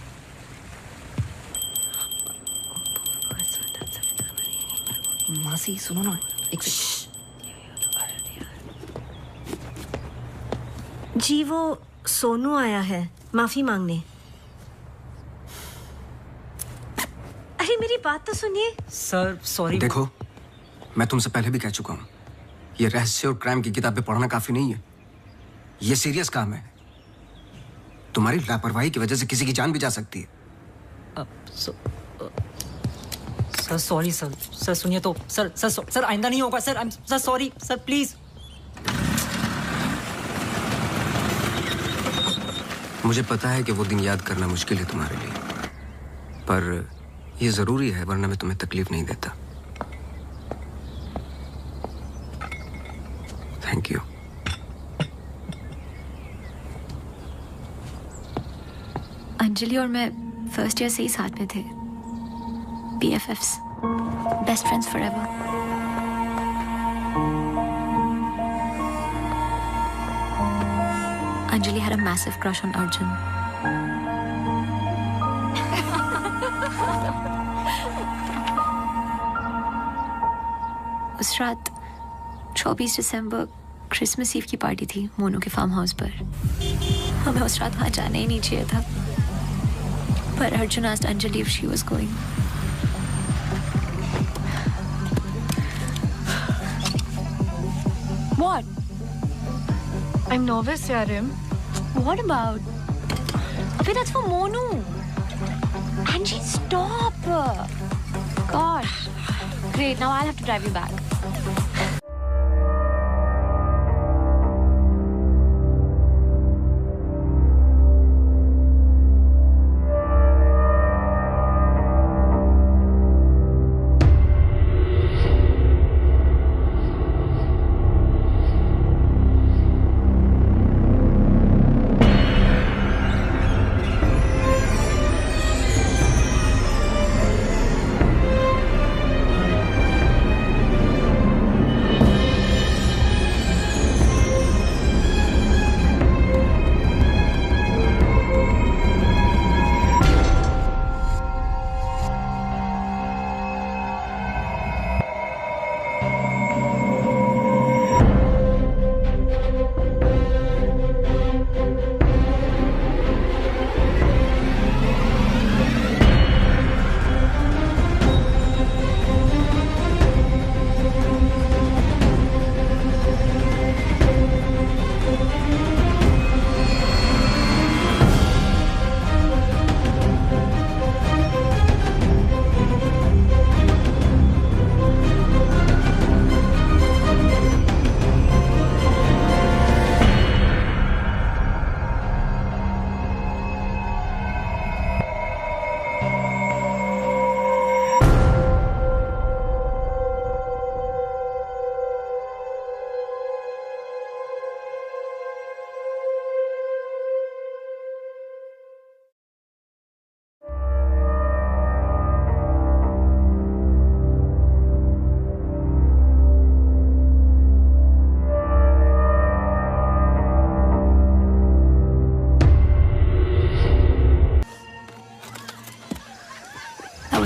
मासी सुनो ना, एक जी वो सोनू आया है माफी मांगने। अरे मेरी बात तो सुनिए। Sir sorry. देखो, मैं तुमसे पहले भी कह चुका हूं, ये रहस्य और क्राइम की किताबें पढ़ना काफी नहीं है। ये सीरियस काम है। तुम्हारी लापरवाही की वजह से किसी की जान भी जा सकती है। Sir sorry sir. सर सुनिए तो। सर आइंदा नहीं होगा sir. Sir sorry sir, please. मुझे पता है कि वो दिन याद करना मुश्किल है तुम्हारे लिए, पर ये जरूरी है, वरना मैं तुम्हें तकलीफ नहीं देता। Thank you. अंजलि और मैं फर्स्ट ईयर से ही साथ में थे। BFFs, best friends forever. Anjali had a massive crush on Arjun. उस रात 24 दिसंबर क्रिसमस ईव की पार्टी थी मोनू के फार्म हाउस पर। हमें उस रात वहां जाना ही नहीं चाहिए था, पर Arjun asked Anjali if she was going. What? I'm nervous, Yarim. What about? Abhi, that's for Monu. Angie, stop. Gosh. Great, now I'll have to drive you back.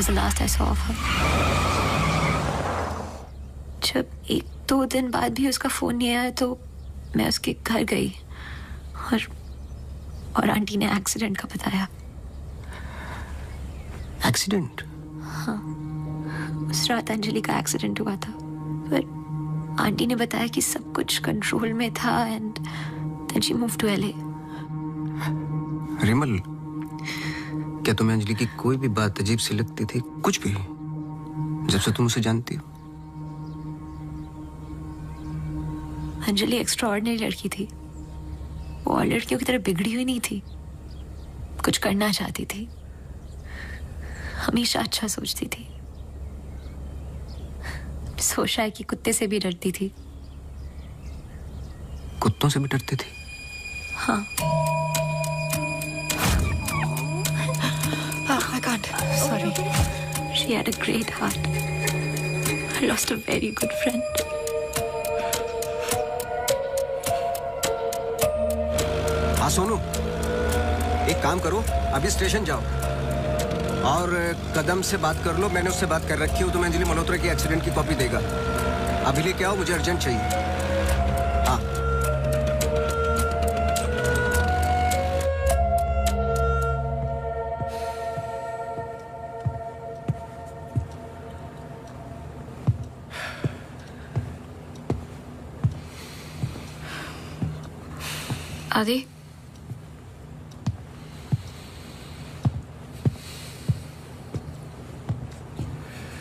the last I saw of her. जब 1-2 दिन बाद भी उसका phone नहीं आया तो मैं उसके घर गई और आंटी ने एक्सीडेंट का बताया। एक्सीडेंट? हाँ, उस रात अंजलि का एक्सीडेंट हुआ था, पर आंटी ने बताया कि सब कुछ कंट्रोल में था and then she moved to LA। Rimal, क्या तुम्हें अंजलि की कोई भी बात अजीब सी लगती थी? कुछ भी, जब से तुम उसे जानती हो? अंजलि एक्स्ट्राऑर्डिनरी लड़की थी। वो और लड़कियों की तरह बिगड़ी हुई नहीं थी। कुछ करना चाहती थी, हमेशा अच्छा सोचती थी। सोचा है कि कुत्ते से भी डरती थी। कुत्तों से भी डरती थी? हाँ। I can't. Sorry. She had a great heart. I lost a very good friend. हाँ सोनू, एक काम करो, अभी स्टेशन जाओ और कदम से बात कर लो। मैंने उससे बात कर रखी हो, तुम्हें अंजलि मल्होत्रा की एक्सीडेंट की कॉपी देगा। अभी लेके आओ, मुझे अर्जेंट चाहिए। हाँ। आदि,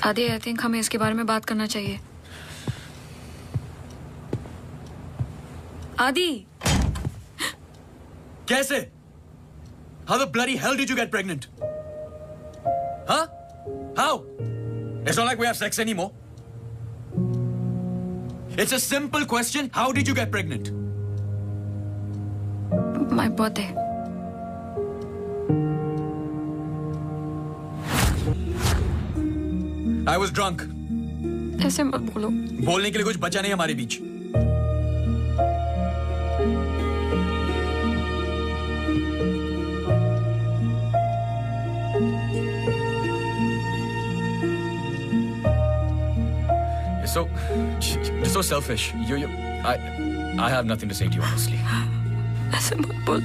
आदि, आई थिंक हमें इसके बारे में बात करना चाहिए। आदि, कैसे? How the bloody hell did you get pregnant? Huh? How? It's not like we have sex anymore. It's a simple question. How did you get pregnant? My birthday. I was drunk. ऐसे मत बोलो। बोलने के लिए कुछ बचा नहीं हमारे बीच। You're so selfish. I have nothing to say to you, honestly. ऐसे मत बोल।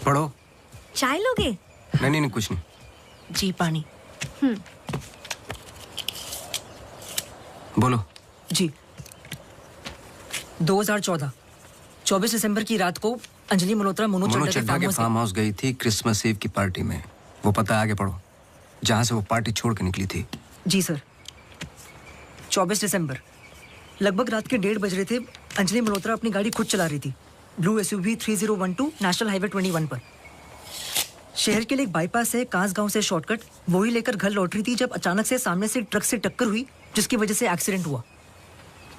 पढ़ो। चाय लोगे? नहीं नहीं नहीं, कुछ नहीं। जी पानी। बोलो। जी 2014 24 दिसंबर की रात को अंजलि मल्होत्रा मोनू चड्ढा के फार्म हाउस गई थी क्रिसमस ईव की पार्टी में। वो पता आगे पढ़ो, जहां से वो पार्टी छोड़ के निकली थी। जी सर। 24 दिसंबर लगभग रात के 1:30 बज रहे थे। अंजलि मल्होत्रा अपनी गाड़ी खुद चला रही थी, ब्लू SUV 3012 नेशनल हाईवे 21 पर। शहर के लिए एक बाईपास है कांस गांव से शॉर्टकट, वही लेकर घर लौट रही थी जब अचानक से सामने से ट्रक से टक्कर हुई, जिसकी वजह से एक्सीडेंट हुआ।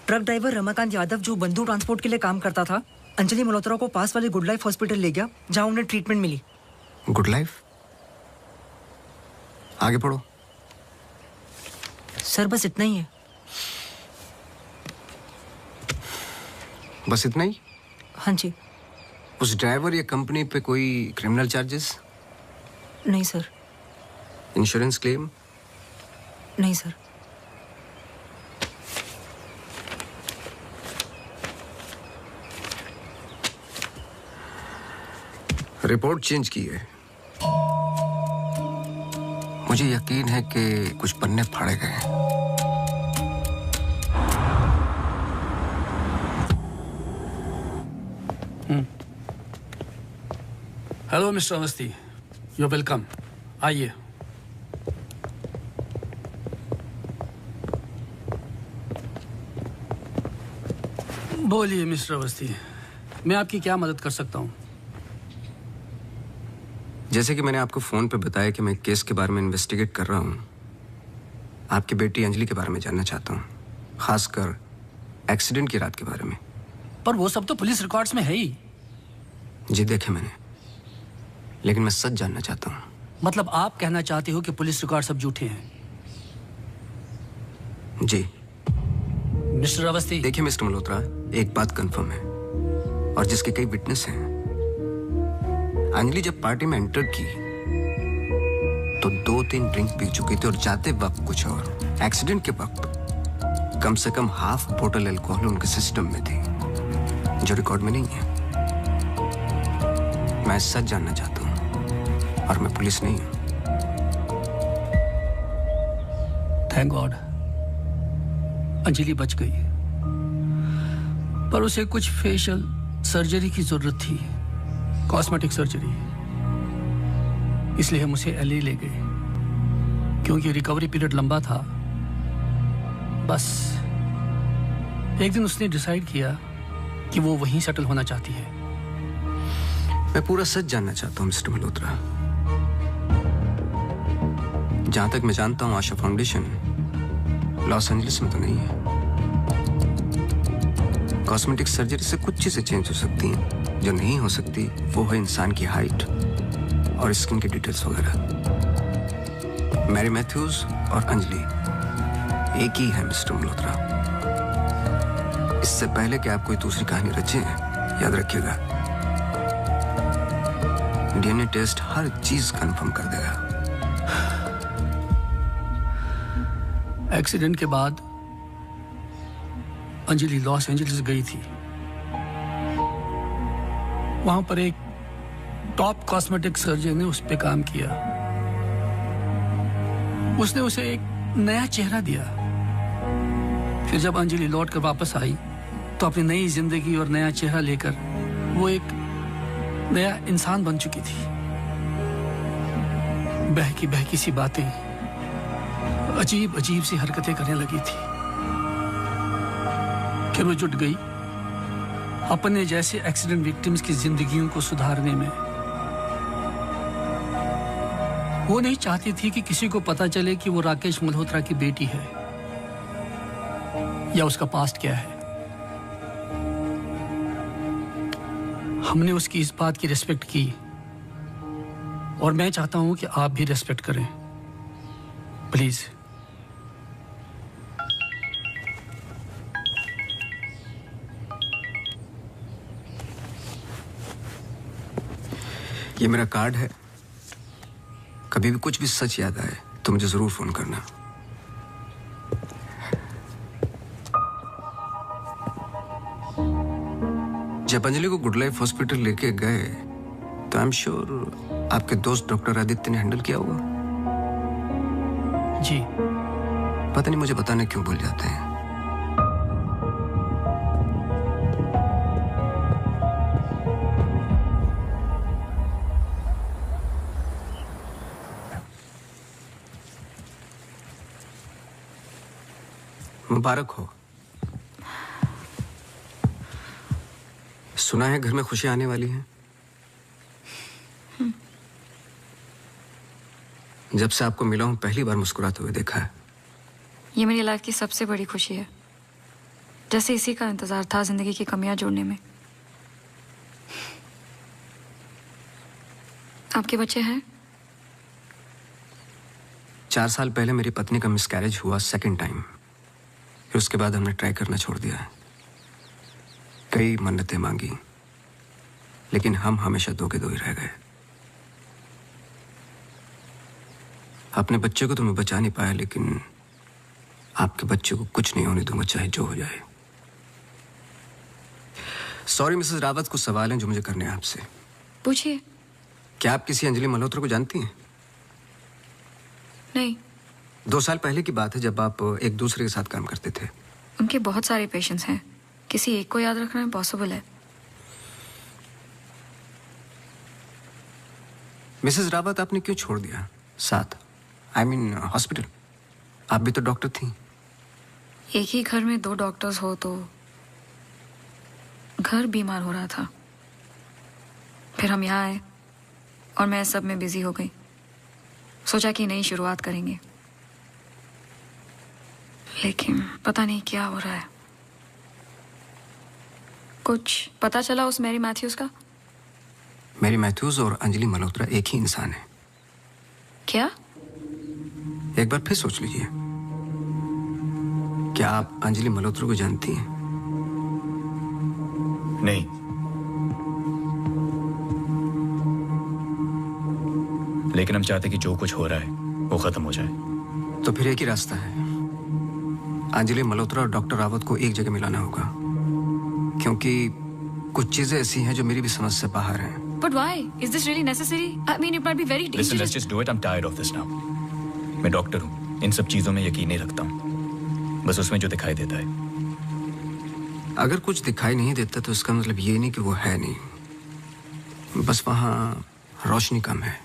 ट्रक ड्राइवर रमाकांत यादव, जो बंधु ट्रांसपोर्ट के लिए काम करता था, अंजलि मल्होत्रा को पास वाले गुड लाइफ हॉस्पिटल ले गया, जहां उन्हें ट्रीटमेंट मिली। Good life? आगे पढ़ो। सर बस इतना ही है। बस इतना ही? हाँ जी। उस ड्राइवर या कंपनी पे कोई क्रिमिनल चार्जेस? नहीं सर। Insurance claim? नहीं सर। रिपोर्ट चेंज की है। मुझे यकीन है कि कुछ पन्ने फाड़े गए हैं। Hello mister Awasthi, you welcome. आइए। बोलिए मिस्टर अवस्थी, मैं आपकी क्या मदद कर सकता हूँ? जैसे कि मैंने आपको फोन पे बताया कि मैं केस के बारे में इन्वेस्टिगेट कर रहा हूँ, आपकी बेटी अंजलि के बारे में जानना चाहता हूँ, खासकर एक्सीडेंट की रात के बारे में। पर वो सब तो पुलिस रिकॉर्ड्स में है ही। जी देखे मैंने, लेकिन मैं सच जानना चाहता हूँ। मतलब आप कहना चाहते हो कि पुलिस रिकॉर्ड सब झूठे हैं? जी। मिस्टर अवस्थी। देखिए मिस्टर मल्होत्रा, एक बात कंफर्म है और जिसके कई विटनेस हैं। अंजलि जब पार्टी में एंटर की तो 2-3 ड्रिंक पी चुकी थी और जाते वक्त कुछ और। एक्सीडेंट के वक्त कम से कम हाफ बोतल अल्कोहल उनके सिस्टम में थी, जो रिकॉर्ड में नहीं है। मैं सच जानना चाहता हूं और मैं पुलिस नहीं हूं। थैंक गॉड अंजलि बच गई, पर उसे कुछ फेशियल सर्जरी की जरूरत थी, कॉस्मेटिक सर्जरी। इसलिए हम उसे LA ले गए, क्योंकि रिकवरी पीरियड लंबा था। बस एक दिन उसने डिसाइड किया कि वो वहीं सेटल होना चाहती है। मैं पूरा सच जानना चाहता हूं मिस्टर मल्होत्रा। जहां तक मैं जानता हूं, आशा फाउंडेशन लॉस एंजलिस में तो नहीं है। कॉस्मेटिक सर्जरी से कुछ चीजें चेंज हो सकती हैं, जो नहीं हो सकती वो है इंसान की हाइट और स्किन की डिटेल्स वगैरह। मैरी मैथ्यूज और अंजलि एक ही है मिस्टर मल्होत्रा। इससे पहले कि आप कोई दूसरी कहानी रचें, याद रखिएगा, DNA टेस्ट हर चीज कंफर्म कर देगा। एक्सीडेंट के बाद अंजलि लॉस एंजलिस गई थी। वहां पर एक टॉप कॉस्मेटिक सर्जन ने उस पे काम किया। उसने उसे एक नया चेहरा दिया। फिर जब अंजलि लौट कर वापस आई तो अपनी नई जिंदगी और नया चेहरा लेकर वो एक नया इंसान बन चुकी थी। बहकी बहकी सी बातें, अजीब अजीब सी हरकतें करने लगी थी। फिर वो जुट गई अपने जैसे एक्सीडेंट विक्टिम्स की जिंदगियों को सुधारने में। वो नहीं चाहती थी कि किसी को पता चले कि वो राकेश मल्होत्रा की बेटी है या उसका पास्ट क्या है। हमने उसकी इस बात की रिस्पेक्ट की और मैं चाहता हूं कि आप भी रिस्पेक्ट करें, प्लीज। ये मेरा कार्ड है, कभी भी कुछ भी सच याद आए तो मुझे जरूर फोन करना। जब अंजलि को गुड लाइफ हॉस्पिटल लेके गए तो आई एम श्योर आपके दोस्त डॉक्टर आदित्य ने हैंडल किया होगा। जी। पता नहीं मुझे बताने क्यों भूल जाते हैं। मुबारक हो। सुना है घर में खुशी आने वाली है। जब से आपको मिला हूं पहली बार मुस्कुराते हुए देखा है। ये मेरी लाइफ की सबसे बड़ी खुशी है। जैसे इसी का इंतजार था जिंदगी की कमियां जोड़ने में। आपके बच्चे हैं? 4 साल पहले मेरी पत्नी का मिसकैरेज हुआ सेकंड टाइम। फिर उसके बाद हमने ट्राई करना छोड़ दिया है। कई मन्नतें मांगी, लेकिन हम हमेशा दो के दो ही रह गए। अपने बच्चे को तो मैं बचा नहीं पाया, लेकिन आपके बच्चे को कुछ नहीं होने दूंगा, चाहे जो हो जाए। सॉरी मिसेस रावत, कुछ सवाल हैं जो मुझे करने हैं आपसे। पूछिए। क्या आप किसी अंजलि मल्होत्रा को जानती हैं? नहीं। 2 साल पहले की बात है जब आप एक दूसरे के साथ काम करते थे। उनके बहुत सारे पेशेंट्स हैं, किसी एक को याद रखना इम्पॉसिबल है। मिसेस रावत, आपने क्यों छोड़ दिया साथ? I mean hospital. आप भी तो डॉक्टर थी। एक ही घर में 2 डॉक्टर्स हो तो घर बीमार हो रहा था। फिर हम यहाँ आए और मैं सब में बिजी हो गई। सोचा कि नई शुरुआत करेंगे, लेकिन पता नहीं क्या हो रहा है। कुछ पता चला उस मैरी मैथ्यूज का? मैरी मैथ्यूज और अंजलि मल्होत्रा एक ही इंसान है। क्या? एक बार फिर सोच लीजिए। क्या आप अंजलि मल्होत्रा को जानती हैं? नहीं। लेकिन हम चाहते कि जो कुछ हो रहा है वो खत्म हो जाए। तो फिर एक ही रास्ता है। अंजलि मल्होत्रा और डॉक्टर रावत को एक जगह मिलाना होगा, क्योंकि कुछ चीजें ऐसी हैं जो मेरी भी समझ से बाहर हैं। But why? Is this really necessary? I mean, it might be very dangerous. Listen, let's just do it. I'm tired of this now. मैं डॉक्टर हूँ, इन सब चीजों में यकीन नहीं रखता हूँ, बस उसमें जो दिखाई देता है। अगर कुछ दिखाई नहीं देता तो इसका मतलब ये नहीं कि वो है नहीं, बस वहां रोशनी कम है।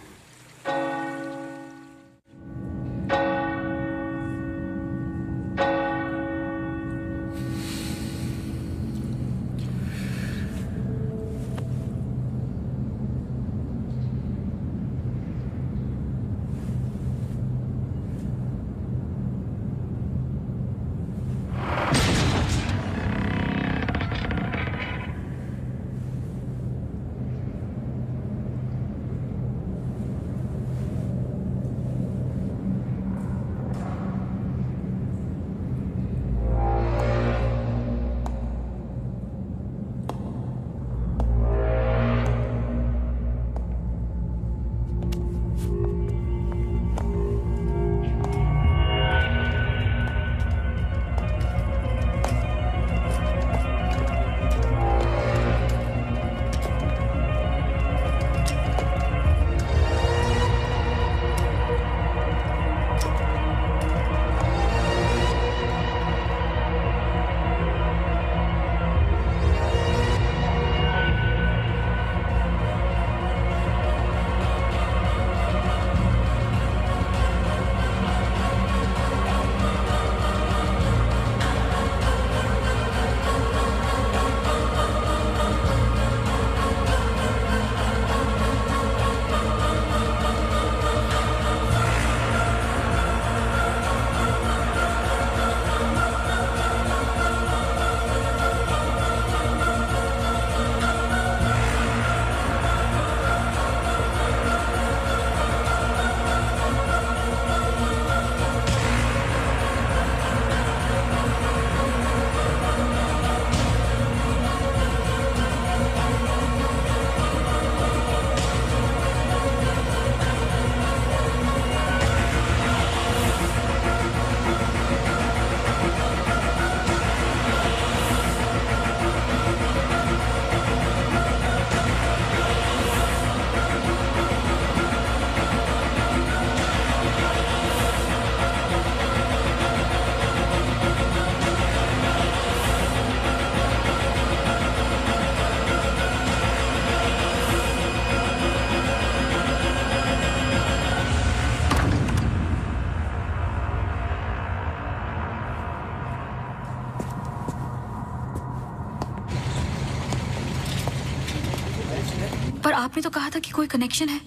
आपने तो कहा था कि कोई कनेक्शन है।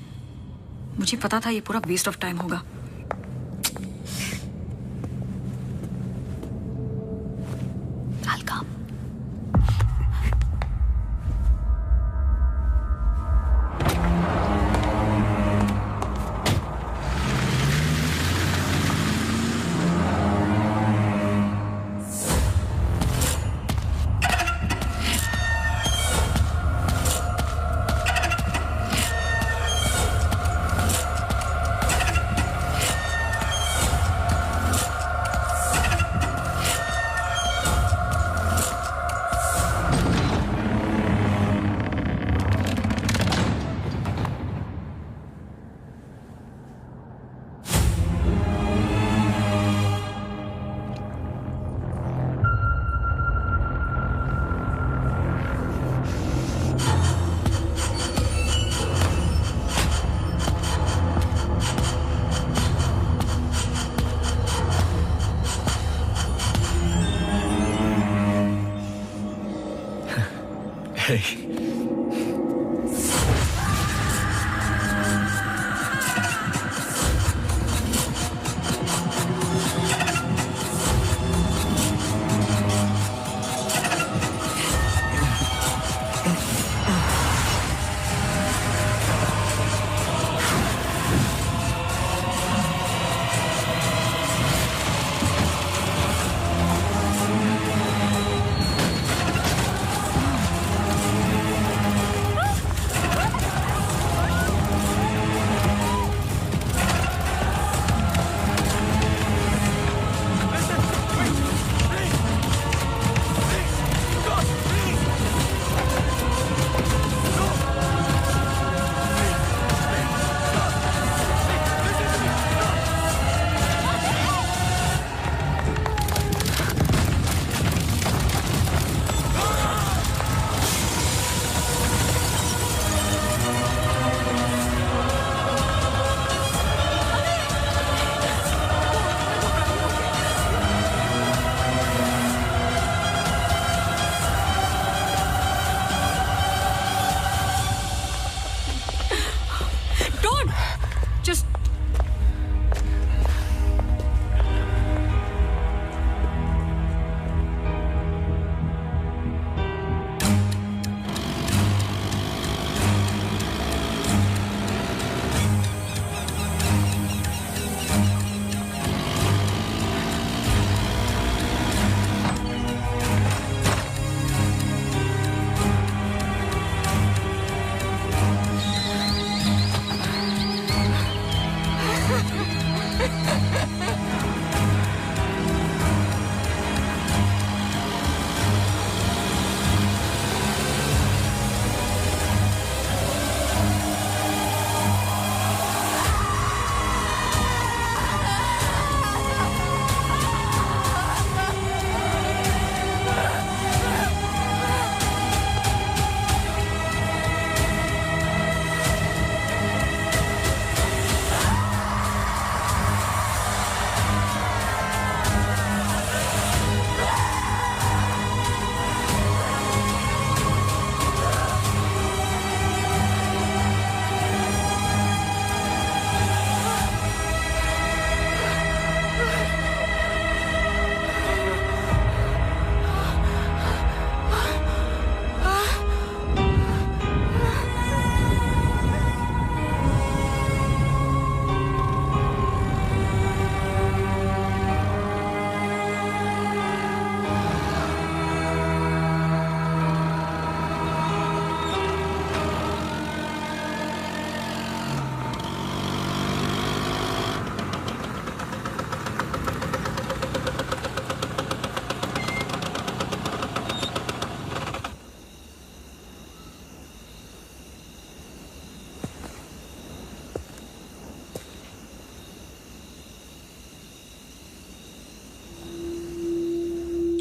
मुझे पता था ये पूरा वेस्ट ऑफ टाइम होगा।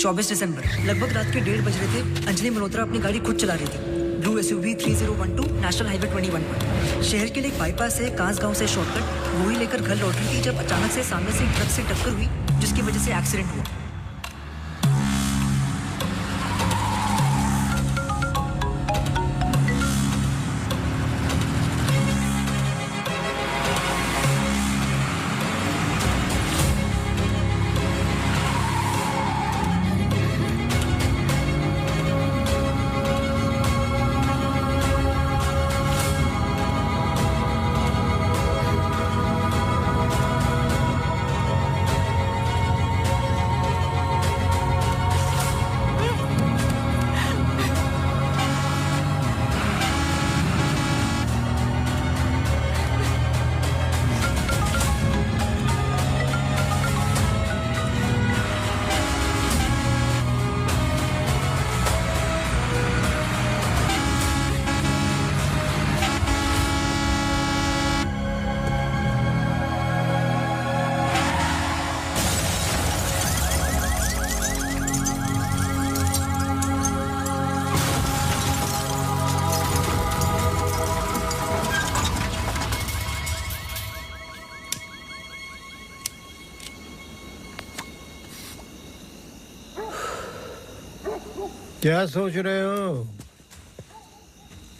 चौबीस दिसंबर लगभग रात के 1:30 बज रहे थे। अंजलि मल्होत्रा अपनी गाड़ी खुद चला रही थी, ब्लू SUV 3012 नेशनल हाईवे 21 पर। शहर के लिए एक बाईपास है कांस गांव से शॉर्टकट, वो ही लेकर घर लौट रही थी जब अचानक से सामने से एक ट्रक से टक्कर हुई, जिसकी वजह से एक्सीडेंट हुआ। क्या सोच रहे हो?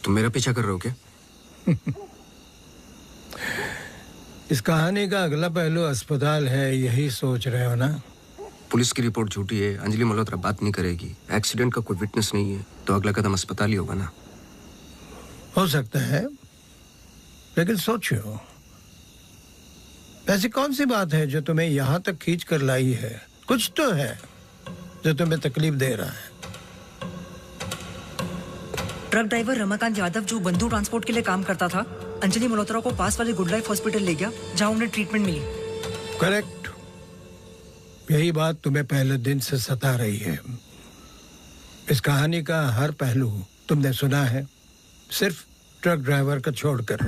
तुम मेरा पीछा कर रहे हो क्या? इस कहानी का अगला पहलू अस्पताल है, यही सोच रहे हो ना? पुलिस की रिपोर्ट झूठी है, अंजलि मल्होत्रा बात नहीं करेगी, एक्सीडेंट का कोई विटनेस नहीं है, तो अगला कदम अस्पताल ही होगा ना। हो सकता है, लेकिन सोचो, ऐसी कौन सी बात है जो तुम्हें यहाँ तक खींच कर लाई है? कुछ तो है जो तुम्हें तकलीफ दे रहा है। ट्रक ड्राइवर रमाकांत यादव जो बंधु ट्रांसपोर्ट के लिए काम करता था, अंजलि मल्होत्रा को पास वाले गुड लाइफ हॉस्पिटल ले गया जहां उन्हें ट्रीटमेंट मिली। करेक्ट। यही बात तुम्हें पहले दिन से सता रही है। इस कहानी का हर पहलू तुमने सुना है, सिर्फ ट्रक ड्राइवर का छोड़कर,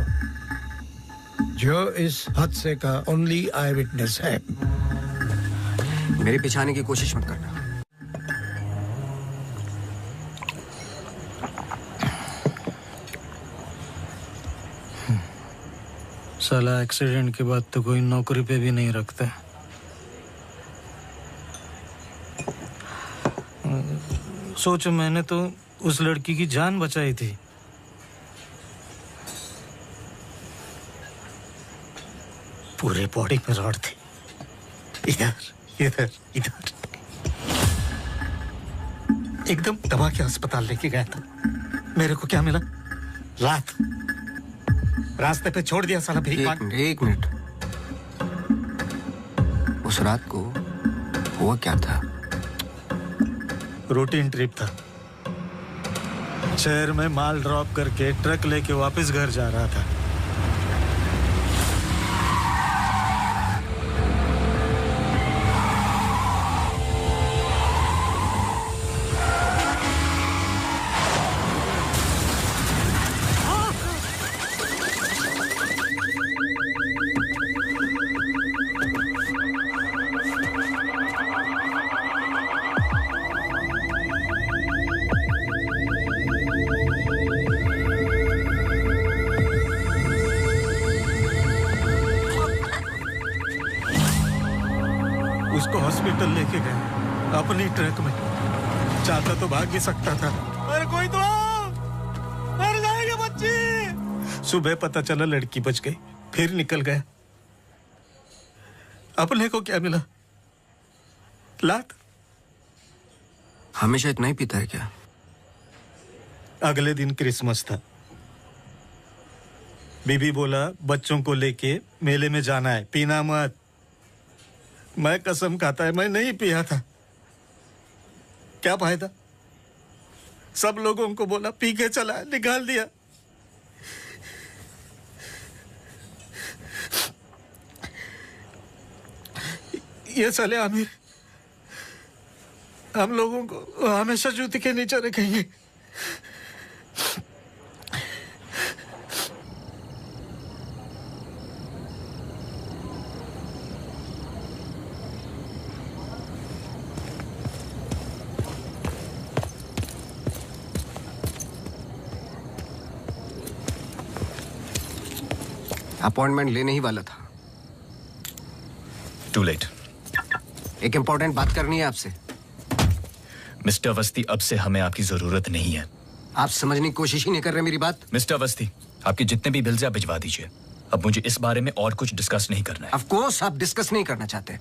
जो इस हादसे का ओनली आई विटनेस है। मेरे पीछे आने की कोशिश मत करना। साला एक्सीडेंट के बाद तो कोई नौकरी पे भी नहीं रखता। सोचो, मैंने तो उस लड़की की जान बचाई थी। पूरे बॉडी में रॉड थी, इधर इधर इधर। एकदम दबा के अस्पताल लेके गया था। मेरे को क्या मिला? लात। रास्ते पे छोड़ दिया साला भीख मांग। एक मिनट। उस रात को हुआ क्या था? रूटीन ट्रिप था। शहर में माल ड्रॉप करके ट्रक लेके वापस घर जा रहा था। उसको हॉस्पिटल लेके गए अपनी ट्रक में। चाहता तो भाग भी सकता था। अरे कोई तो मर जाएगी बच्ची। सुबह पता चला लड़की बच गई, फिर निकल गया। अपने को क्या मिला? लात। हमेशा इतना ही पीता है क्या? अगले दिन क्रिसमस था। बीबी बोला बच्चों को लेके मेले में जाना है, पीना मत। मैं कसम खाता है मैं नहीं पिया था। क्या फायदा? सब लोगों को बोला पी के चला, निकाल दिया। ये साले आमिर हम लोगों को हमेशा जूते के नीचे रखेंगे। अपॉइंटमेंट लेने ही वाला था। To late. एक इंपॉर्टेंट बात करनी है आपसे। मिस्टर अवस्थी, अब से हमें आपकी जरूरत नहीं है। आप समझने की कोशिश ही नहीं कर रहे मेरी बात। मिस्टर अवस्थी, आपके जितने भी बिल्स आप भिजवा दीजिए। अब मुझे इस बारे में और कुछ डिस्कस नहीं करना है। ऑफ कोर्स आप डिस्कस नहीं करना चाहते,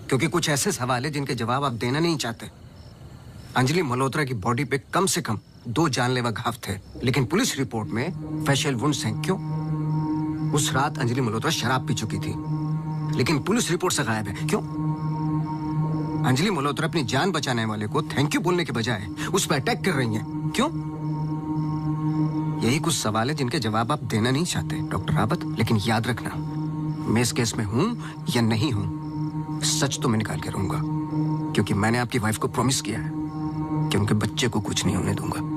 क्योंकि कुछ ऐसे सवाल है जिनके जवाब आप देना नहीं चाहते। अंजलि मल्होत्रा की बॉडी पे कम से कम 2 जानलेवा घाव थे, लेकिन पुलिस रिपोर्ट में फेशियल वुंड्स हैं। क्यों? उस रात अंजलि मल्होत्रा शराब पी चुकी थी, लेकिन पुलिस रिपोर्ट से गायब है। क्यों? अंजलि मल्होत्रा अपनी जान बचाने वाले को थैंक यू बोलने के बजाय उस पर अटैक कर रही हैं। क्यों? यही कुछ सवाल है जिनके जवाब आप देना नहीं चाहते डॉक्टर रावत। लेकिन याद रखना, मैं इस केस में हूं या नहीं हूं, सच तो मैं निकाल के रहूंगा, क्योंकि मैंने आपकी वाइफ को प्रॉमिस किया है कि उनके बच्चे को कुछ नहीं होने दूंगा।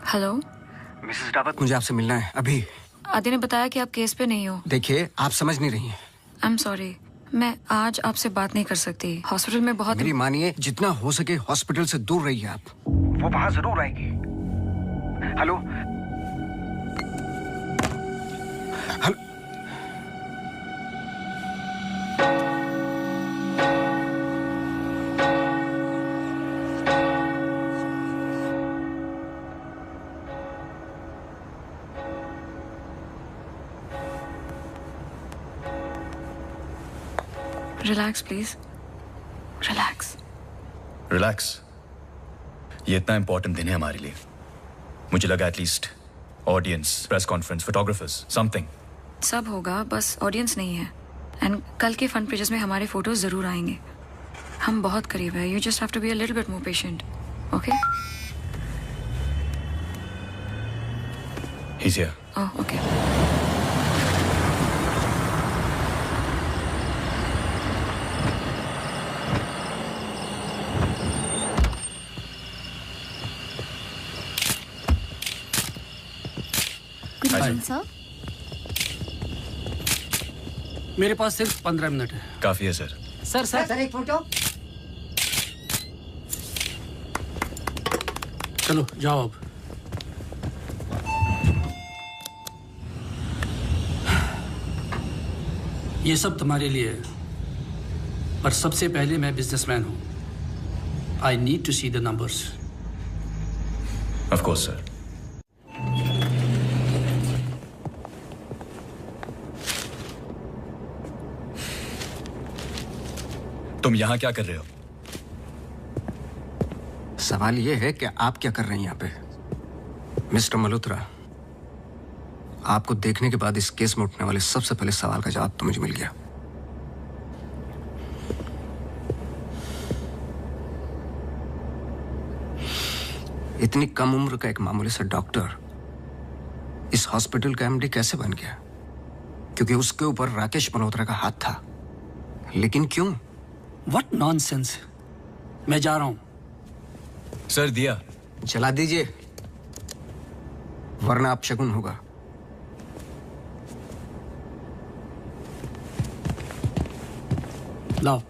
हेलो मिसेस रावत, मुझे आपसे मिलना है अभी। आदि ने बताया कि आप केस पे नहीं हो। देखिए, आप समझ नहीं रही हैं। आई एम सॉरी, मैं आज आपसे बात नहीं कर सकती। हॉस्पिटल में बहुत मेरी मानिए, जितना हो सके हॉस्पिटल से दूर रहिए आप। वो वहां जरूर आएगी। Hello hello. Relax please, relax. Relax? ये इतना इंपॉर्टेंट दिन है हमारे लिए। मुझे लगा at least audience, press conference, photographers, something. सब होगा, बस ऑडियंस नहीं है। एंड कल के फ्रंट पेजेस में हमारे फोटोज जरूर आएंगे। हम बहुत करीब है। You just have to be a little bit more patient, okay? He's here. Oh, okay. Good morning, sir. मेरे पास सिर्फ 15 मिनट है। काफी है सर। सर एक फोटो। चलो जाओ अब। ये सब तुम्हारे लिए है, पर सबसे पहले मैं बिजनेसमैन हूं। I need to see the numbers. Of course sir. तुम यहां क्या कर रहे हो? सवाल यह है कि आप क्या कर रहे हैं यहाँ पे? मिस्टर मल्होत्रा, आपको देखने के बाद इस केस में उठने वाले सबसे पहले सवाल का जवाब तो मुझे मिल गया। इतनी कम उम्र का एक मामूली सा डॉक्टर इस हॉस्पिटल का एमडी कैसे बन गया? क्योंकि उसके ऊपर राकेश मल्होत्रा का हाथ था। लेकिन क्यों? What nonsense. मैं जा रहा हूं। सर दिया जला दीजिए, वरना अपशगुन होगा। लाओ।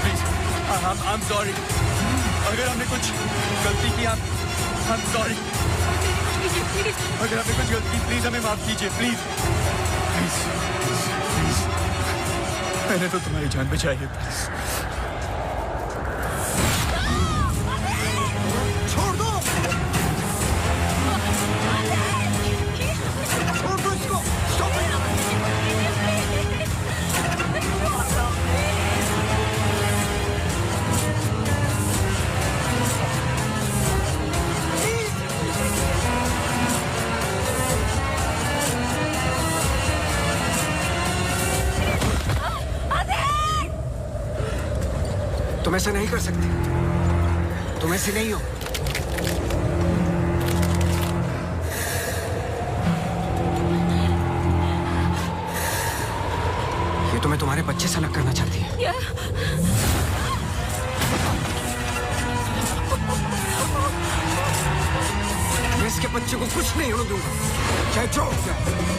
Please I'm sorry. अगर हमने कुछ गलती की I'm sorry. अगर हमने कुछ गलती की प्लीज हमें माफ कीजिए प्लीज प्लीज मैंने तो तुम्हारी जान बचाई है प्लीज छोड़ दो इसको स्टॉप तुम ऐसा नहीं कर सकते तुम ऐसे नहीं हो ये तुम्हें तुम्हारे बच्चे से अलग करना चाहती है मैं इसके बच्चे को कुछ नहीं होने दूंगा चाहे जो हो जाए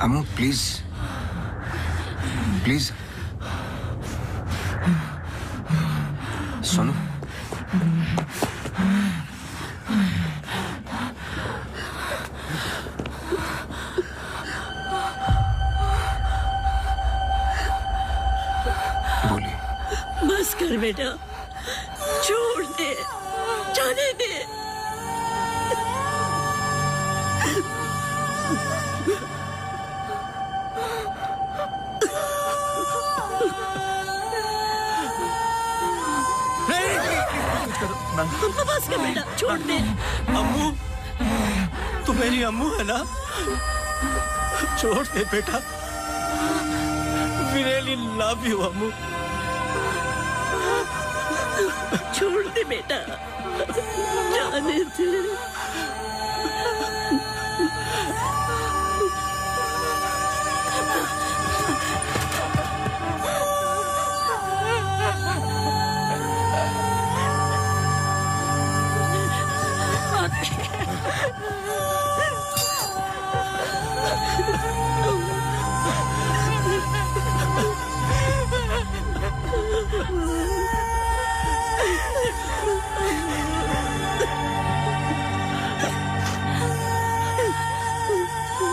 अम्मू प्लीज प्लीज सुनो बोलिए बस कर बेटा छोड़ दे जाने दे बस कर बेटा छोड़ दे अम्मू तू मेरी अम्मू है ना छोड़ दे बेटा We really love you अम्मू छोड़ दे बेटा जाने दे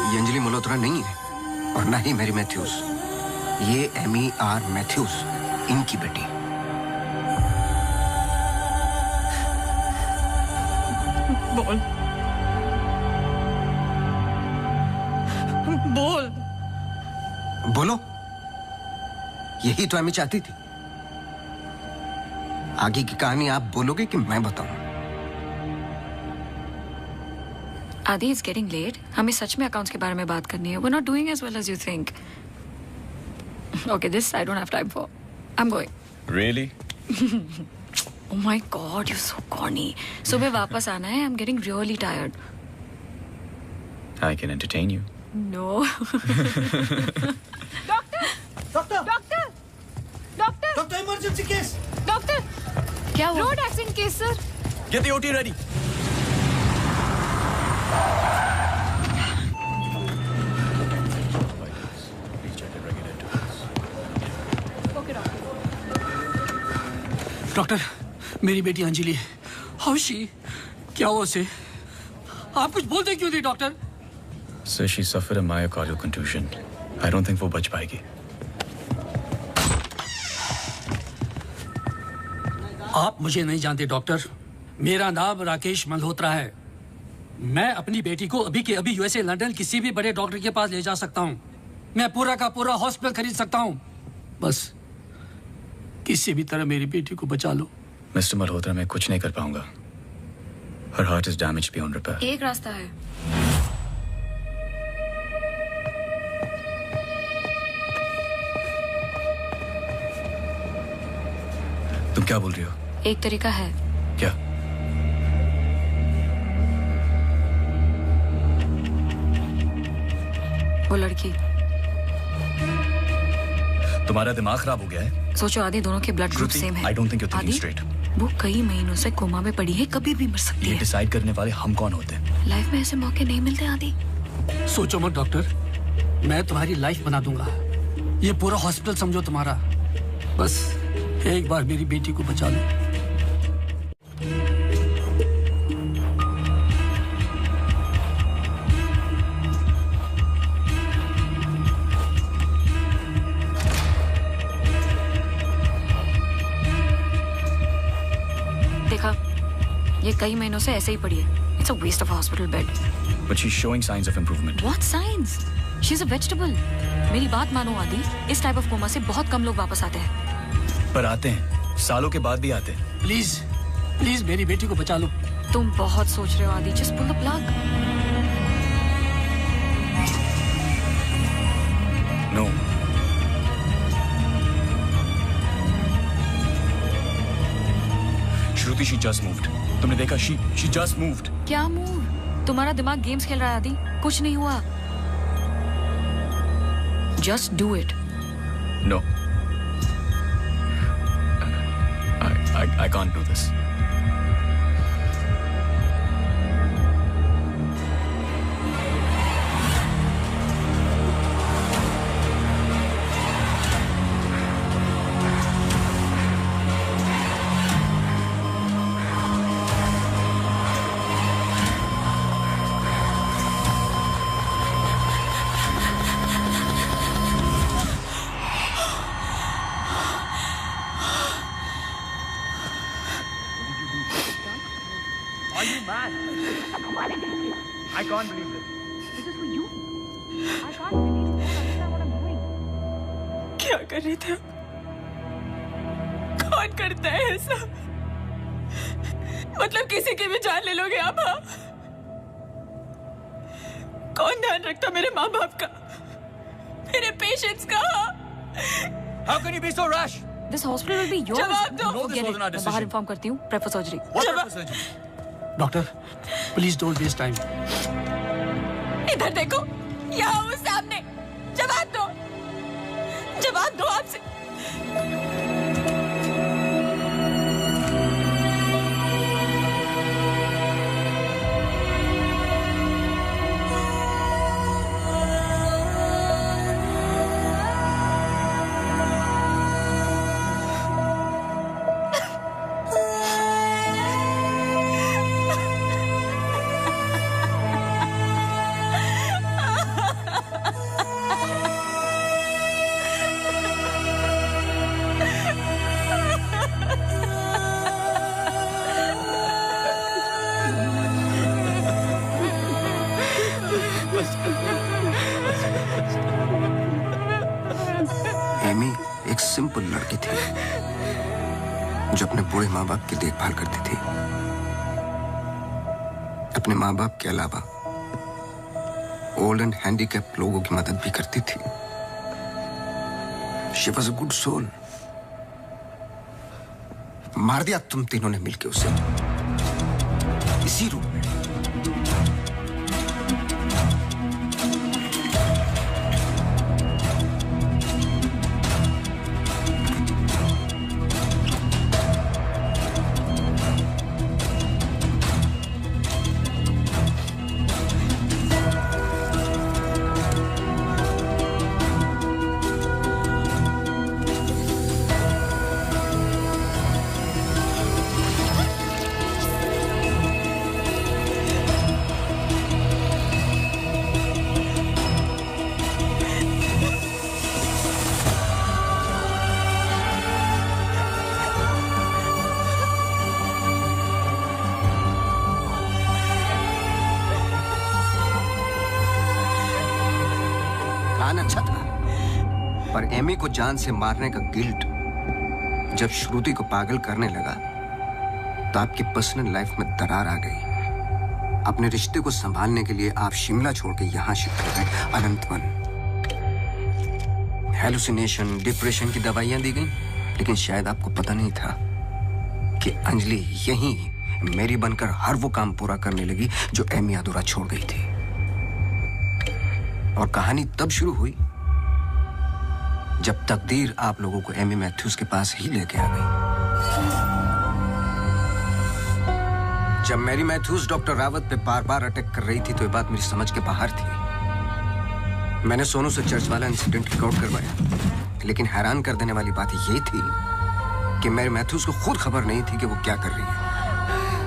ये अंजलि मल्होत्रा नहीं है और ना ही मैरी मैथ्यूज ये एमी आर मैथ्यूज इनकी बेटी बोल बोल बोलो यही तो एमी चाहती थी आगे की कहानी आप बोलोगे कि मैं बताऊं आदि इट्स गेटिंग लेट हमें सच में अकाउंट्स के बारे में बात करनी है we are not doing as well as you think okay this I don't have time for I am going really Oh my God, you're so corny. सुबह वापस आना है. I'm getting really tired. I can entertain you. No. Doctor emergency case doctor क्या हुआ? Road accident case sir. Get the OT ready. Doctor मेरी बेटी Anjali how she क्या हुआ उसे आप कुछ बोलते क्यों नहीं doctor Sir, she suffered a myocardial contusion. I don't think वो बच पाएगी. आप मुझे नहीं जानते डॉक्टर। मेरा नाम राकेश मल्होत्रा है। मैं अपनी बेटी को अभी के अभी यूएसए लंदन किसी भी बड़े डॉक्टर के पास ले जा सकता हूँ। मैं पूरा का पूरा हॉस्पिटल खरीद सकता हूँ। बस किसी भी तरह मेरी बेटी को बचा लो। मिस्टर मल्होत्रा, मैं कुछ नहीं कर पाऊंगा। Her heart is damaged beyond repair. एक रास्ता है। तुम क्या बोल रही हो? एक तरीका है। क्या? वो लड़की। तुम्हारा दिमाग खराब हो गया है? सोचो आदि दोनों के ब्लड ग्रुप सेम है। I don't think you're thinking आदि, straight. वो कई महीनों से कोमा में पड़ी है, कभी भी मर सकती ये है। डिसाइड करने वाले हम कौन होते हैं? लाइफ में ऐसे मौके नहीं मिलते आदि। सोचो मत डॉक्टर, मैं तुम्हारी लाइफ बना दूंगा। ये पूरा हॉस्पिटल समझो तुम्हारा। बस एक बार मेरी बेटी को बचा लो। देखा, ये कई महीनों से ऐसे ही पड़ी है। It's a waste of a hospital bed. But she's showing signs of improvement. What signs? She's a vegetable. मेरी बात मानो आदि, इस टाइप ऑफ कोमा से बहुत कम लोग वापस आते हैं। पर आते हैं, सालों के बाद भी आते हैं। प्लीज प्लीज मेरी बेटी को बचा लो। तुम बहुत सोच रहे हो आदि। Just pull the plug. No. Shruti, she just moved. तुमने देखा? She just moved. क्या मूव? तुम्हारा दिमाग गेम्स खेल रहा है आदि। कुछ नहीं हुआ। Just do it. No. I can't do this. Are you mad? I can't believe this. This is for you. I can't believe you don't understand what I'm doing. क्या कर रहे थे? कौन करता है ऐसा? मतलब किसी की भी जान ले लोगे आप? हाँ? कौन ध्यान रखता मेरे माँ बाप का, मेरे पेशेंट्स का? How can you be so rash? This hospital will be yours. जवाब दो। No, this wasn't our मैं decision. बाहर इन्फॉर्म करती हूँ। Prep for surgery. What type of surgery? Doctor please don't waste time. इधर देखो, यहाँ वो सामने। जवाब दो, जवाब दो आपसे। एमी एक सिंपल लड़की थी जो अपने बूढ़े माँ बाप की देखभाल करती थी। अपने माँ बाप के अलावा ओल्ड एंड हैंडीकैप लोगों की मदद भी करती थी। She was a good soul. मार दिया तुम तीनों ने मिलकर उसे इसी रूम में। और एमी को जान से मारने का गिल्ट जब श्रुति को पागल करने लगा तो आपकी पर्सनल लाइफ में दरार आ गई। अपने रिश्ते को संभालने के लिए आप शिमला छोड़ के यहां शिफ्ट हो गए, अनंतवन। हेलुसिनेशन, डिप्रेशन की दवाइयां दी गई, लेकिन शायद आपको पता नहीं था कि अंजलि यहीं मेरी बनकर हर वो काम पूरा करने लगी जो एमी अधूरा छोड़ गई थी। और कहानी तब शुरू हुई जब तकदीर आप लोगों को एमी मैथ्यूज के पास ही लेके आ गई। जब मैरी मैथ्यूज डॉक्टर रावत पे बार-बार अटैक कर रही थी तो ये बात मेरी समझ के बाहर थी। मैंने सोनू से चर्च वाला इंसिडेंट रिकॉर्ड करवाया, लेकिन हैरान कर देने वाली बात ये थी कि मैरी मैथ्यूज को खुद खबर नहीं थी कि वो क्या कर रही है।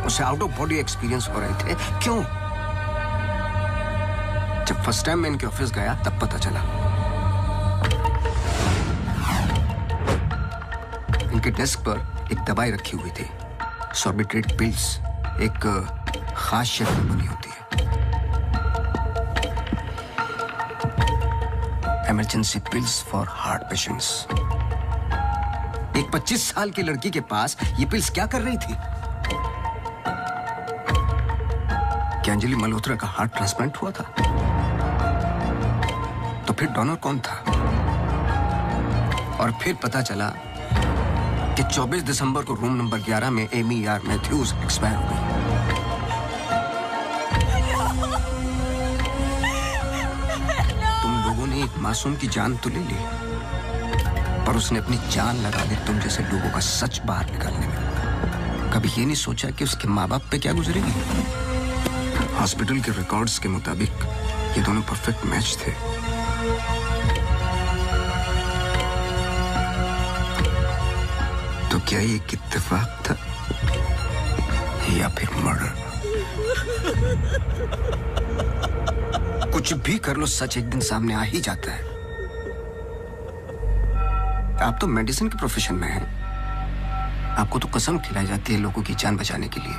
उसे आउट ऑफ बॉडी एक्सपीरियंस हो रहे थे। क्यों? जब फर्स्ट टाइम मैं इनके ऑफिस गया तब पता चला। इनके डेस्क पर एक दवाई रखी हुई थी, सॉर्बिट्रेट पिल्स, एक खास शक्ल में बनी होती है। Emergency pills for heart patients. एक 25 साल की लड़की के पास ये पिल्स क्या कर रही थी? क्या अंजलि मल्होत्रा का हार्ट ट्रांसप्लांट हुआ था? तो फिर डोनर कौन था? और फिर पता चला कि 24 दिसंबर को रूम नंबर 11 में एमी आर मैथ्यूज एक्सपायर हो गई। तुम लोगों ने एक मासूम की जान तो ले ली, पर उसने अपनी जान लगा दी तुम जैसे लोगों का सच बाहर निकालने में। कभी ये नहीं सोचा कि उसके माँ बाप पे क्या गुजरेगी? हॉस्पिटल के रिकॉर्ड्स के मुताबिक ये दोनों परफेक्ट मैच थे। तो क्या ये एक इत्तेफाक था या फिर मर्डर? कुछ भी कर लो, सच एक दिन सामने आ ही जाता है। आप तो मेडिसिन के प्रोफेशन में हैं। आपको तो कसम खिलाई जाती है लोगों की जान बचाने के लिए।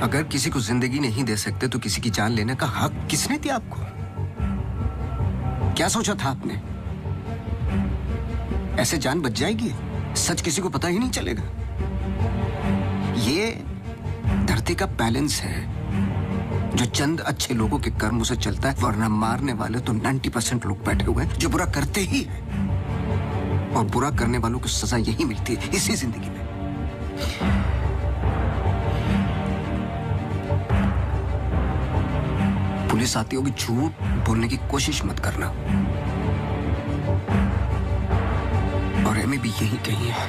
अगर किसी को जिंदगी नहीं दे सकते तो किसी की जान लेने का हक किसने दिया आपको? क्या सोचा था आपने? ऐसे जान बच जाएगी? सच किसी को पता ही नहीं चलेगा। ये धरती का बैलेंस है जो चंद अच्छे लोगों के कर्मों से चलता है, वरना मारने वाले तो 90% लोग बैठे हुए हैं जो बुरा करते ही हैं। और बुरा करने वालों को सजा यही मिलती है इसी जिंदगी में। पुलिस आती होगी, झूठ बोलने की कोशिश मत करना। और एमी भी यही कही है।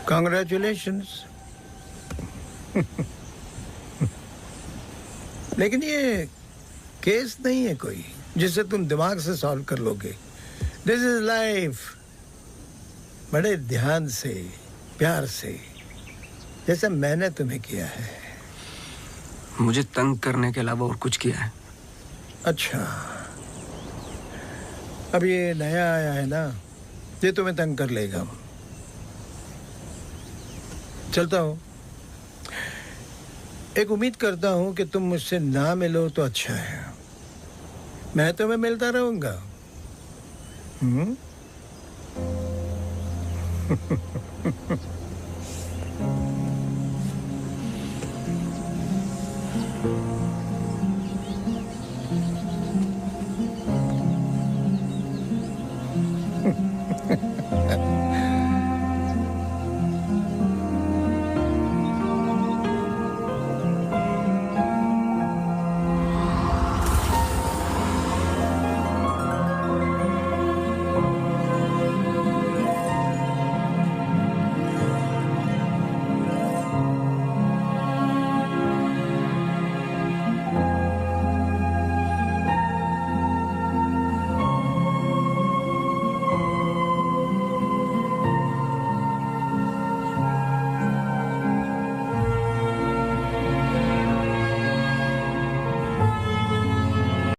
Congratulations. लेकिन ये केस नहीं है कोई जिसे तुम दिमाग से सॉल्व कर लोगे। This is life. बड़े ध्यान से, प्यार से, जैसे मैंने तुम्हें किया है। मुझे तंग करने के अलावा और कुछ किया है? अच्छा, अब ये नया आया है ना, ये तुम्हें तंग कर लेगा। चलता हूँ। एक उम्मीद करता हूं कि तुम मुझसे ना मिलो तो अच्छा है। मैं तुम्हें मिलता रहूंगा।